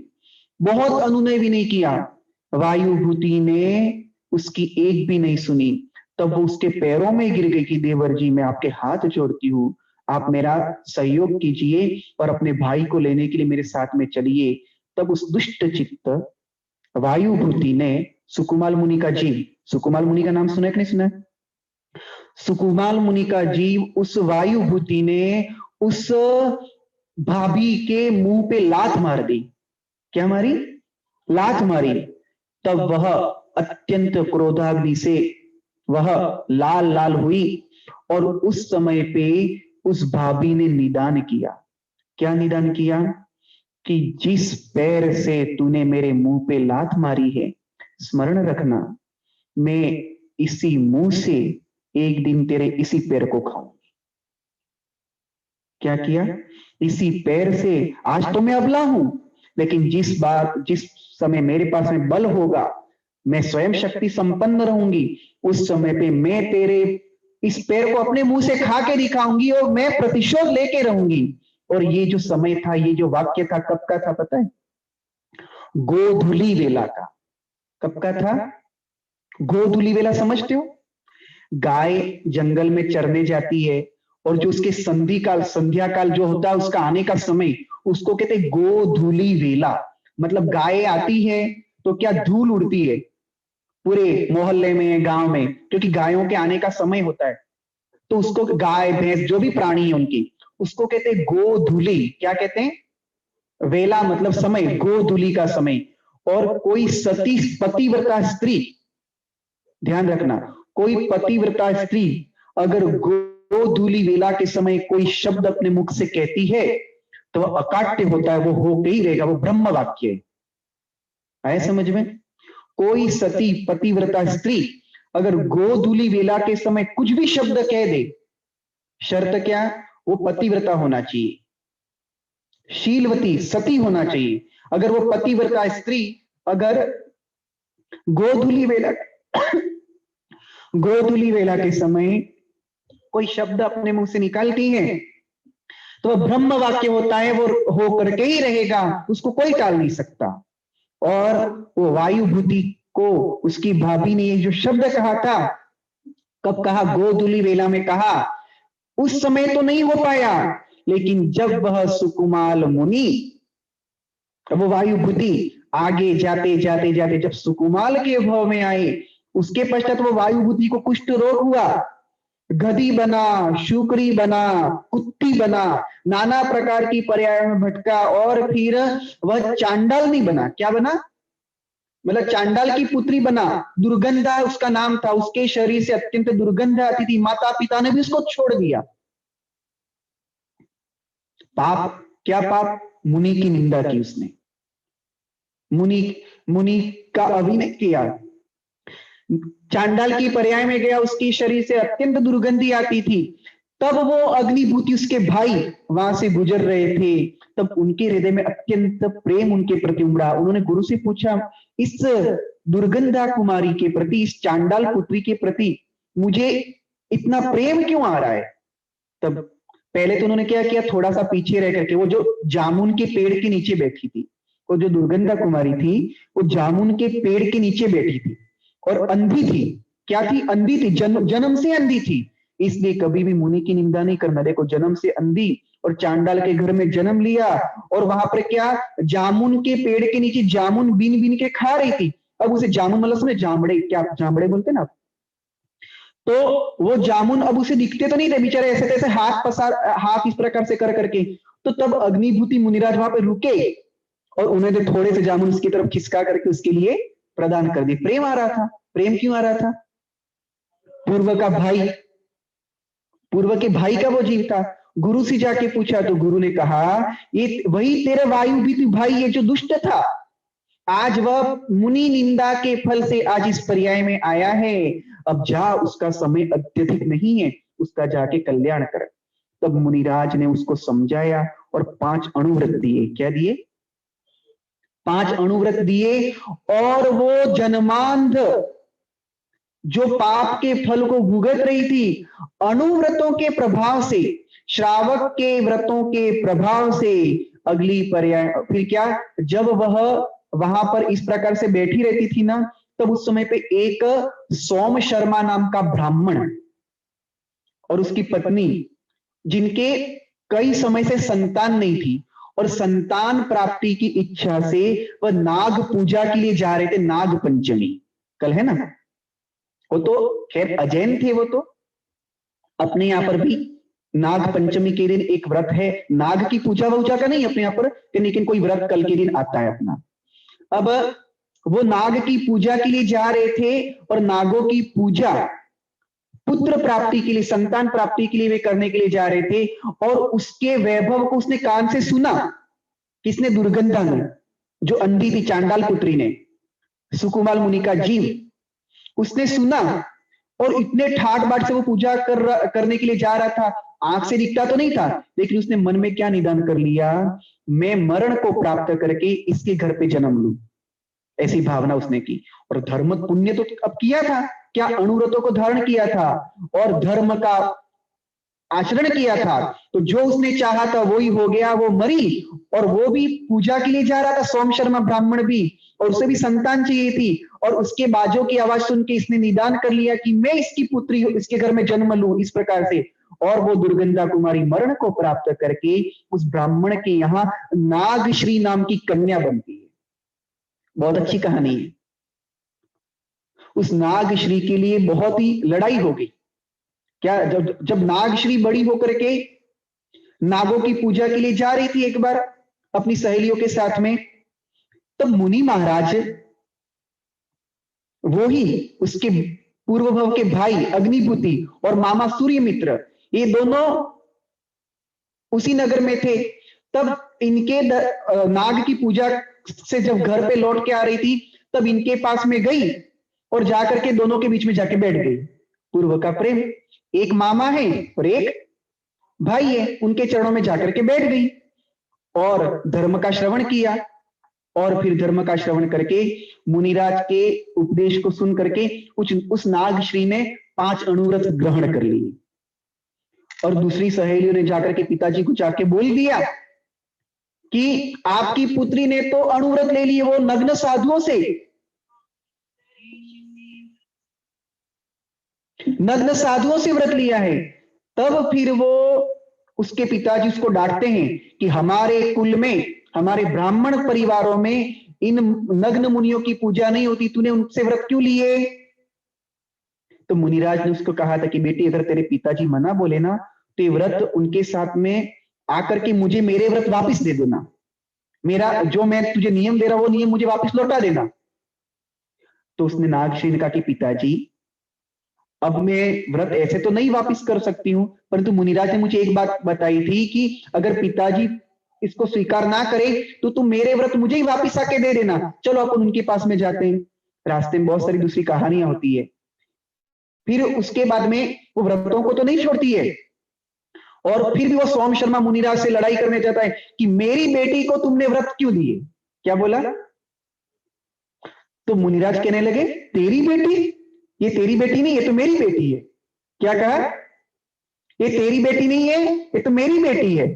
बहुत अनुनय भी नहीं किया, वायुभूति ने उसकी एक भी नहीं सुनी। तब वो उसके पैरों में गिर गई कि देवर जी, मैं आपके हाथ जोड़ती हूँ, आप मेरा सहयोग कीजिए और अपने भाई को लेने के लिए मेरे साथ में चलिए। तब उस दुष्ट चित्त वायुभूति ने सुकुमाल मुनि का जीव, सुकुमाल मुनि का नाम सुना कि नहीं सुना? सुकुमाल मुनि का जीव, उस वायुभूति ने उस भाभी के मुंह पे लात मार दी। क्या मारी? लात मारी। तब वह अत्यंत क्रोधाग्नि से वह लाल लाल हुई और उस समय पे उस भाभी ने निदान किया। क्या निदान किया? कि जिस पैर से तूने मेरे मुंह पे लात मारी है, स्मरण रखना, मैं इसी मुंह से एक दिन तेरे इसी पैर को खाऊंगी। क्या किया? इसी पैर से, आज तो मैं अबला हूं, लेकिन जिस समय मेरे पास में बल होगा, मैं स्वयं शक्ति संपन्न रहूंगी, उस समय पे मैं तेरे इस पैर को अपने मुंह से खा के दिखाऊंगी और मैं प्रतिशोध लेके रहूंगी। और ये जो समय था, ये जो वाक्य था, कब का था पता है? गोधूली वेला का। कब का था? गोधूली वेला समझते हो? गाय जंगल में चरने जाती है और जो उसके संध्या काल जो होता है, उसका आने का समय, उसको कहते हैं गोधूली वेला। मतलब गाय आती है तो क्या धूल उड़ती है पूरे मोहल्ले में, गांव में, क्योंकि गायों के आने का समय होता है। तो उसको गाय भैंस जो भी प्राणी है उनकी, उसको कहते हैं गोधूली। क्या कहते हैं? वेला मतलब समय, गोधूली का समय। और कोई सती पतिव्रता स्त्री, ध्यान रखना, कोई पतिव्रता स्त्री अगर गोधूली वेला के समय कोई शब्द अपने मुख से कहती है तो वह अकाट्य होता है, वो होके ही रहेगा, वो ब्रह्म वाक्य है। आए समझ में? कोई सती पतिव्रता स्त्री अगर गोधूली वेला के समय कुछ भी शब्द कह दे, शर्त क्या? वो पतिव्रता होना चाहिए, शीलवती सती होना चाहिए। अगर वो पतिव्रता स्त्री अगर गोधूली वेला गोधूली वेला के समय कोई शब्द अपने मुंह से निकालती है तो वह ब्रह्म वाक्य होता है, वो हो करके ही रहेगा, उसको कोई टाल नहीं सकता। और वो वायुभूति को उसकी भाभी ने ये जो शब्द कहा था, कब कहा? गोधूली वेला में कहा। उस समय तो नहीं हो पाया, लेकिन जब वह सुकुमाल मुनि, वो वायुभूति आगे जाते जाते जाते जब सुकुमाल के भाव में आए, उसके पश्चात वो वायुभूति को कुष्ठ रोग हुआ, गधी बना, शुक्री बना, कुत्ती बना, नाना प्रकार की पर्याय में भटका, और फिर वह चांडालनी बना। क्या बना? मतलब चांडाल की पुत्री बना। दुर्गंधा उसका नाम था, उसके शरीर से अत्यंत दुर्गंध आती थी, माता पिता ने भी उसको छोड़ दिया। पाप, क्या पाप? मुनि की निंदा की उसने, मुनि का अभिनय किया, चांडाल की पर्याय में गया, उसकी शरीर से अत्यंत दुर्गंधी आती थी। तब वो अग्निभूति उसके भाई वहां से गुजर रहे थे, तब उनके हृदय में अत्यंत प्रेम उनके प्रति उमड़ा। उन्होंने गुरु से पूछा, इस दुर्गंधा कुमारी के प्रति, इस चांडाल पुत्री के प्रति मुझे इतना प्रेम क्यों आ रहा है? तब पहले तो उन्होंने क्या किया, थोड़ा सा पीछे रह करके, वो जो जामुन के पेड़ के नीचे बैठी थी, वो जो दुर्गंधा कुमारी थी, वो जामुन के पेड़ के नीचे बैठी थी और अंधी थी। क्या थी? अंधी थी, जन्म से अंधी थी। इसलिए कभी भी मुनि की निंदा नहीं करना। देखो, जन्म से अंधी और चांडाल के घर में जन्म लिया, और वहां पर क्या, जामुन के पेड़ के नीचे जामुन बीन बीन के खा रही थी। अब उसे जामुन मतलब समझे, जामड़े, क्या जामड़े बोलते ना, तो वो जामुन अब उसे दिखते तो नहीं थे, बेचारे ऐसे तैसे हाथ इस प्रकार से कर करके। तो तब अग्निभूति मुनिराज वहां पे रुके और उन्होंने थोड़े से जामुन उसकी तरफ खिसका करके उसके लिए प्रदान कर दिए। प्रेम आ रहा था। प्रेम क्यों आ रहा था? पूर्व का भाई, पूर्व के भाई का वो जीव था। गुरु से जाके पूछा तो गुरु ने कहा, ये वही तेरे वायुभूति भाई, ये जो दुष्ट था, आज वह मुनि निंदा के फल से आज इस पर्याय में आया है। अब जा, उसका समय अत्यधिक नहीं है, उसका जाके कल्याण कर। तब मुनिराज ने उसको समझाया और 5 अणुव्रत दिए। क्या दिए? 5 अणुव्रत दिए। और वो जन्मांध जो पाप के फल को भुगत रही थी, अणुव्रतों के प्रभाव से, श्रावक के व्रतों के प्रभाव से, अगली पर्याय फिर क्या, जब वह वहां पर इस प्रकार से बैठी रहती थी ना, तब उस समय पे एक सोम शर्मा नाम का ब्राह्मण और उसकी पत्नी, जिनके कई समय से संतान नहीं थी, और संतान प्राप्ति की इच्छा से वह नाग पूजा के लिए जा रहे थे। नाग पंचमी कल है ना, वो तो खैर अजैन थे, वो तो अपने यहाँ पर भी नाग पंचमी के दिन एक व्रत है, नाग की पूजा वूजा का नहीं अपने यहाँ पर, लेकिन कोई व्रत कल के दिन आता है अपना। अब वो नाग की पूजा के लिए जा रहे थे, और नागों की पूजा पुत्र प्राप्ति के लिए, संतान प्राप्ति के लिए वे करने के लिए जा रहे थे। और उसके वैभव को उसने कान से सुना। किसने? दुर्गंधा ने, जो अंधी थी, चांडाल पुत्री ने, सुकुमाल मुनि का जीव, उसने सुना। और इतने ठाट बाट से वो पूजा करने के लिए जा रहा था, आंख से दिखता तो नहीं था, लेकिन उसने मन में क्या निदान कर लिया, मैं मरण को प्राप्त करके इसके घर पे जन्म लूं, ऐसी भावना उसने की। और धर्म पुण्य तो अब किया था, क्या अनुव्रतों को धारण किया था और धर्म का आचरण किया था, तो जो उसने चाहा था वही हो गया, वो मरी। और वो भी पूजा के लिए जा रहा था, सोम शर्मा ब्राह्मण भी, और उसे भी संतान चाहिए थी, और उसके बाजों की आवाज सुन के इसने निदान कर लिया कि मैं इसकी पुत्री इसके घर में जन्म लूं, इस प्रकार से। और वो दुर्गंधा कुमारी मरण को प्राप्त करके उस ब्राह्मण के यहाँ नागश्री नाम की कन्या बनती है। बहुत अच्छी कहानी है। उस नागश्री के लिए बहुत ही लड़ाई हो गई। क्या जब नागश्री बड़ी होकर के नागों की पूजा के लिए जा रही थी एक बार अपनी सहेलियों के साथ में, तब मुनि महाराज, वो ही उसके पूर्व भव के भाई अग्निभूति और मामा सूर्यमित्र, ये दोनों उसी नगर में थे। तब इनके नाग की पूजा से जब घर पे लौट के आ रही थी, तब इनके पास में गई और जाकर के दोनों के बीच में जाके बैठ गई। पूर्व का प्रेम, एक मामा है और एक भाई है, उनके चरणों में जाकर के बैठ गई और धर्म का श्रवण किया। और फिर धर्म का श्रवण करके मुनिराज के उपदेश को सुन करके उस नागश्री ने 5 अनुव्रत ग्रहण कर लिए। और दूसरी सहेलियों ने जाकर के पिताजी को जाके बोल दिया कि आपकी पुत्री ने तो अनुव्रत ले लिए, वो नग्न साधुओं से, नग्न साधुओं से व्रत लिया है। तब फिर वो उसके पिताजी उसको डांटते हैं कि हमारे कुल में, हमारे ब्राह्मण परिवारों में इन नग्न मुनियों की पूजा नहीं होती, तूने उनसे व्रत क्यों लिए? तो मुनिराज ने उसको कहा था कि बेटी, अगर तेरे पिताजी मना बोले ना, तो ये व्रत उनके साथ में आकर के मुझे मेरे व्रत वापस दे देना, मेरा जो मैं तुझे नियम दे रहा वो नियम मुझे वापस लौटा देना। तो उसने नागश्री ने कहा कि पिताजी, अब मैं व्रत ऐसे तो नहीं वापस कर सकती हूं, परंतु मुनिराज ने मुझे एक बात बताई थी कि अगर पिताजी इसको स्वीकार ना करे तो तुम मेरे व्रत मुझे ही वापस आके दे देना। चलो अपन उनके पास में जाते हैं। रास्ते में बहुत सारी दूसरी कहानियां होती है। फिर उसके बाद में वो व्रतों को तो नहीं छोड़ती है, और फिर भी वो सोम शर्मा मुनिराज से लड़ाई करने जाता है कि मेरी बेटी को तुमने व्रत क्यों दिए? क्या बोला? तो मुनिराज कहने लगे, तेरी बेटी? ये तेरी बेटी नहीं, ये तो मेरी बेटी है। क्या कहा? ये तेरी बेटी नहीं है, ये तो मेरी बेटी है।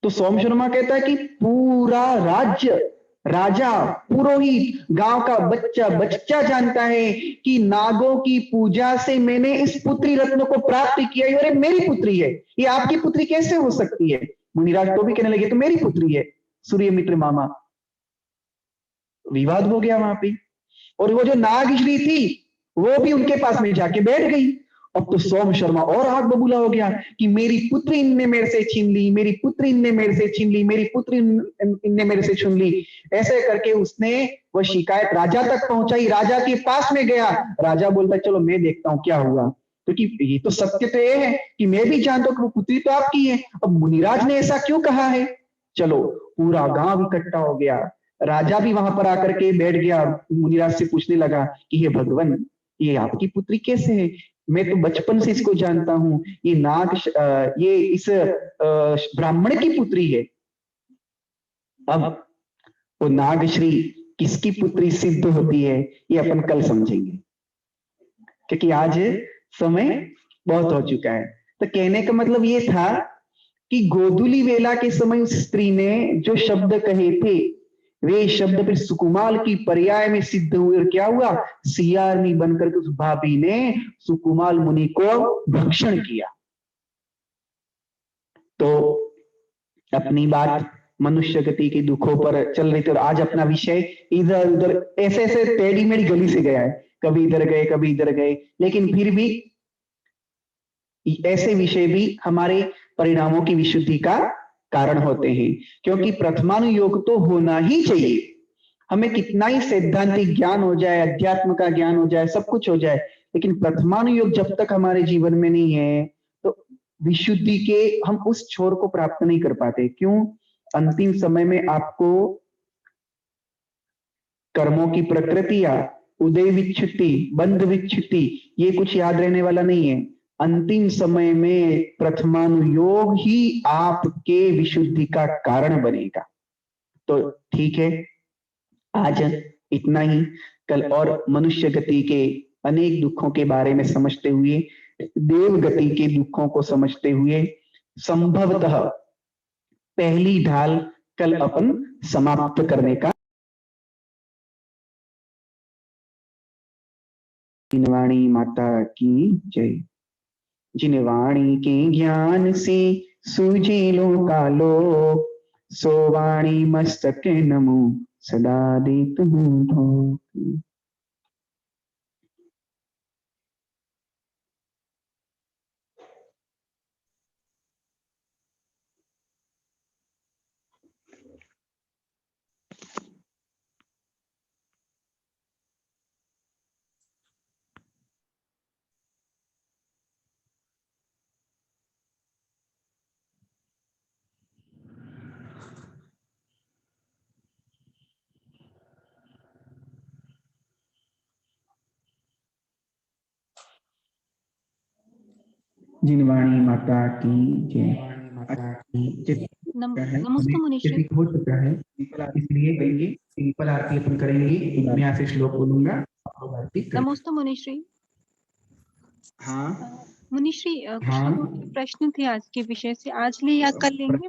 तो सोम शर्मा कहता है कि पूरा राज्य, राजा, पुरोहित, गांव का बच्चा बच्चा जानता है कि नागों की पूजा से मैंने इस पुत्री रत्न को प्राप्त किया है, और ये मेरी पुत्री है, ये आपकी पुत्री कैसे हो सकती है? मुनिराज तो भी कहने लगे, तो मेरी पुत्री है। सूर्यमित्र मामा, विवाद हो गया वहां पे। और वो जो नागश्री थी वो भी उनके पास में जाके बैठ गई। अब तो सोम शर्मा और आग बबूला हो गया कि मेरी पुत्री इनने मेरे से छीन ली, मेरी पुत्री इनने मेरे से छीन ली, मेरी पुत्री इनने मेरे से छीन ली। ऐसे करके उसने वह शिकायत राजा तक पहुंचाई, राजा के पास में गया। राजा बोलता, चलो मैं देखता हूं क्या हुआ, क्योंकि ये तो सत्य तो ये है कि मैं भी जानता हूं कि वो पुत्री तो आपकी है, अब मुनिराज ने ऐसा क्यों कहा है? चलो, पूरा गांव इकट्ठा हो गया। राजा भी वहां पर आकर के बैठ गया, मुनिराज से पूछने लगा कि हे भगवान, ये आपकी पुत्री कैसे है? मैं तो बचपन से इसको जानता हूं, ये ये इस ब्राह्मण की पुत्री है। अब वो नागश्री किसकी पुत्री सिद्ध होती है ये अपन कल समझेंगे, क्योंकि आज समय बहुत हो चुका है। तो कहने का मतलब ये था कि गोधूली वेला के समय उस स्त्री ने जो शब्द कहे थे, वे शब्द फिर सुकुमाल की पर्याय में सिद्ध हुए। और क्या हुआ? सियारनी बनकर के उस भाभी ने सुकुमाल मुनि को भक्षण किया। तो अपनी बात मनुष्य गति के दुखों पर चल रही थी, और आज अपना विषय इधर उधर ऐसे ऐसे टेढ़ी मेढ़ी गली से गया है, कभी इधर गए कभी इधर गए, लेकिन फिर भी ऐसे विषय भी हमारे परिणामों की विशुद्धि का कारण होते हैं। क्योंकि प्रथमानुयोग तो होना ही चाहिए, हमें कितना ही सैद्धांतिक ज्ञान हो जाए, अध्यात्म का ज्ञान हो जाए, सब कुछ हो जाए, लेकिन प्रथमानुयोग जब तक हमारे जीवन में नहीं है तो विशुद्धि के हम उस छोर को प्राप्त नहीं कर पाते। क्यों? अंतिम समय में आपको कर्मों की प्रकृतियां उदय विच्छति, बंध विच्छति, ये कुछ याद रहने वाला नहीं है। अंतिम समय में प्रथमानुयोग ही आपके विशुद्धि का कारण बनेगा। तो ठीक है, आज इतना ही। कल और मनुष्य गति के अनेक दुखों के बारे में समझते हुए, देव गति के दुखों को समझते हुए, संभवतः पहली ढाल कल अपन समाप्त करने का। जिनवाणी माता की जय। जिनवाणी के ज्ञान से सूझे लोकालो, सो वाणी मस्तक नमो सदा देत हूँ। जिनवाणी माता की जय। नमस्ते मुनीश्री। हो चुका है, इसलिए करेंगे सिंपल आरती अपन करेंगे। मैं यहाँ से श्लोक बोलूंगा, नमस्ते मुनीश्री। हाँ मुनीश्री, कुछ लोगों के प्रश्न थे आज के विषय से, आज ले या कल लेंगे?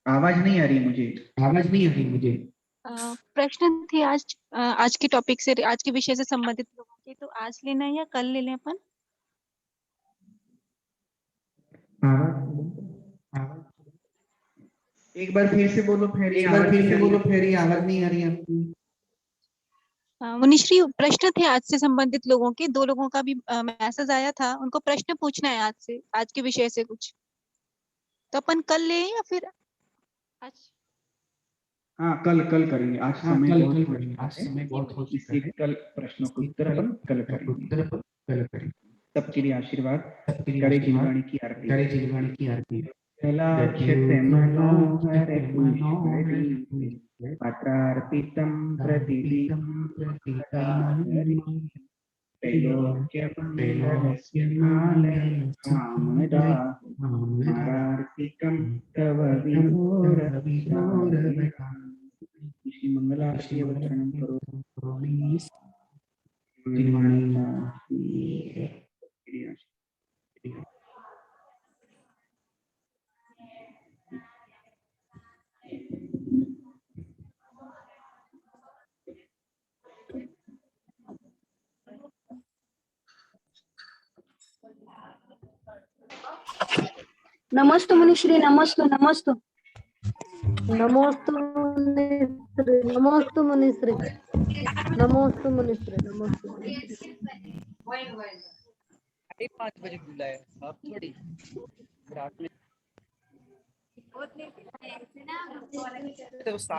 आवाज नहीं आ रही मुझे, आवाज नहीं आ रही मुझे। प्रश्न थे आज के टॉपिक से, आज के विषय से संबंधित लोगों के, तो आज लेना है या कल ले लें अपन? एक बार फिर से बोलो, फिर आवाज नहीं आ रही आपकी। मुनीश्री, प्रश्न थे आज से संबंधित लोगों के, 2 लोगों का भी मैसेज आया था, उनको प्रश्न पूछना है आज से, आज के विषय से कुछ, तो अपन कल ले या फिर आज? हाँ, कल करेंगे। आज समय बहुत हो चुका है। कल प्रश्नों को उत्तर अपन कल करेंगे। सबके लिए आशीर्वाद। करे जिनवाणी की आरती। कलाक्षते मनोहर पुष्परी, पत्रार्पितं प्रतिदीप्तदाहरि, त्रैलोक्यमण्डलस्य मारार्तिकं तव विभोरविभोरविभो। श्री मंगलारती अवतरणं करोमि। नमस्ते मुनिश्री। नमस्ते नमस्ते मुनिश्री। साढ़े 5 बजे खुला है, आप थोड़ी रात में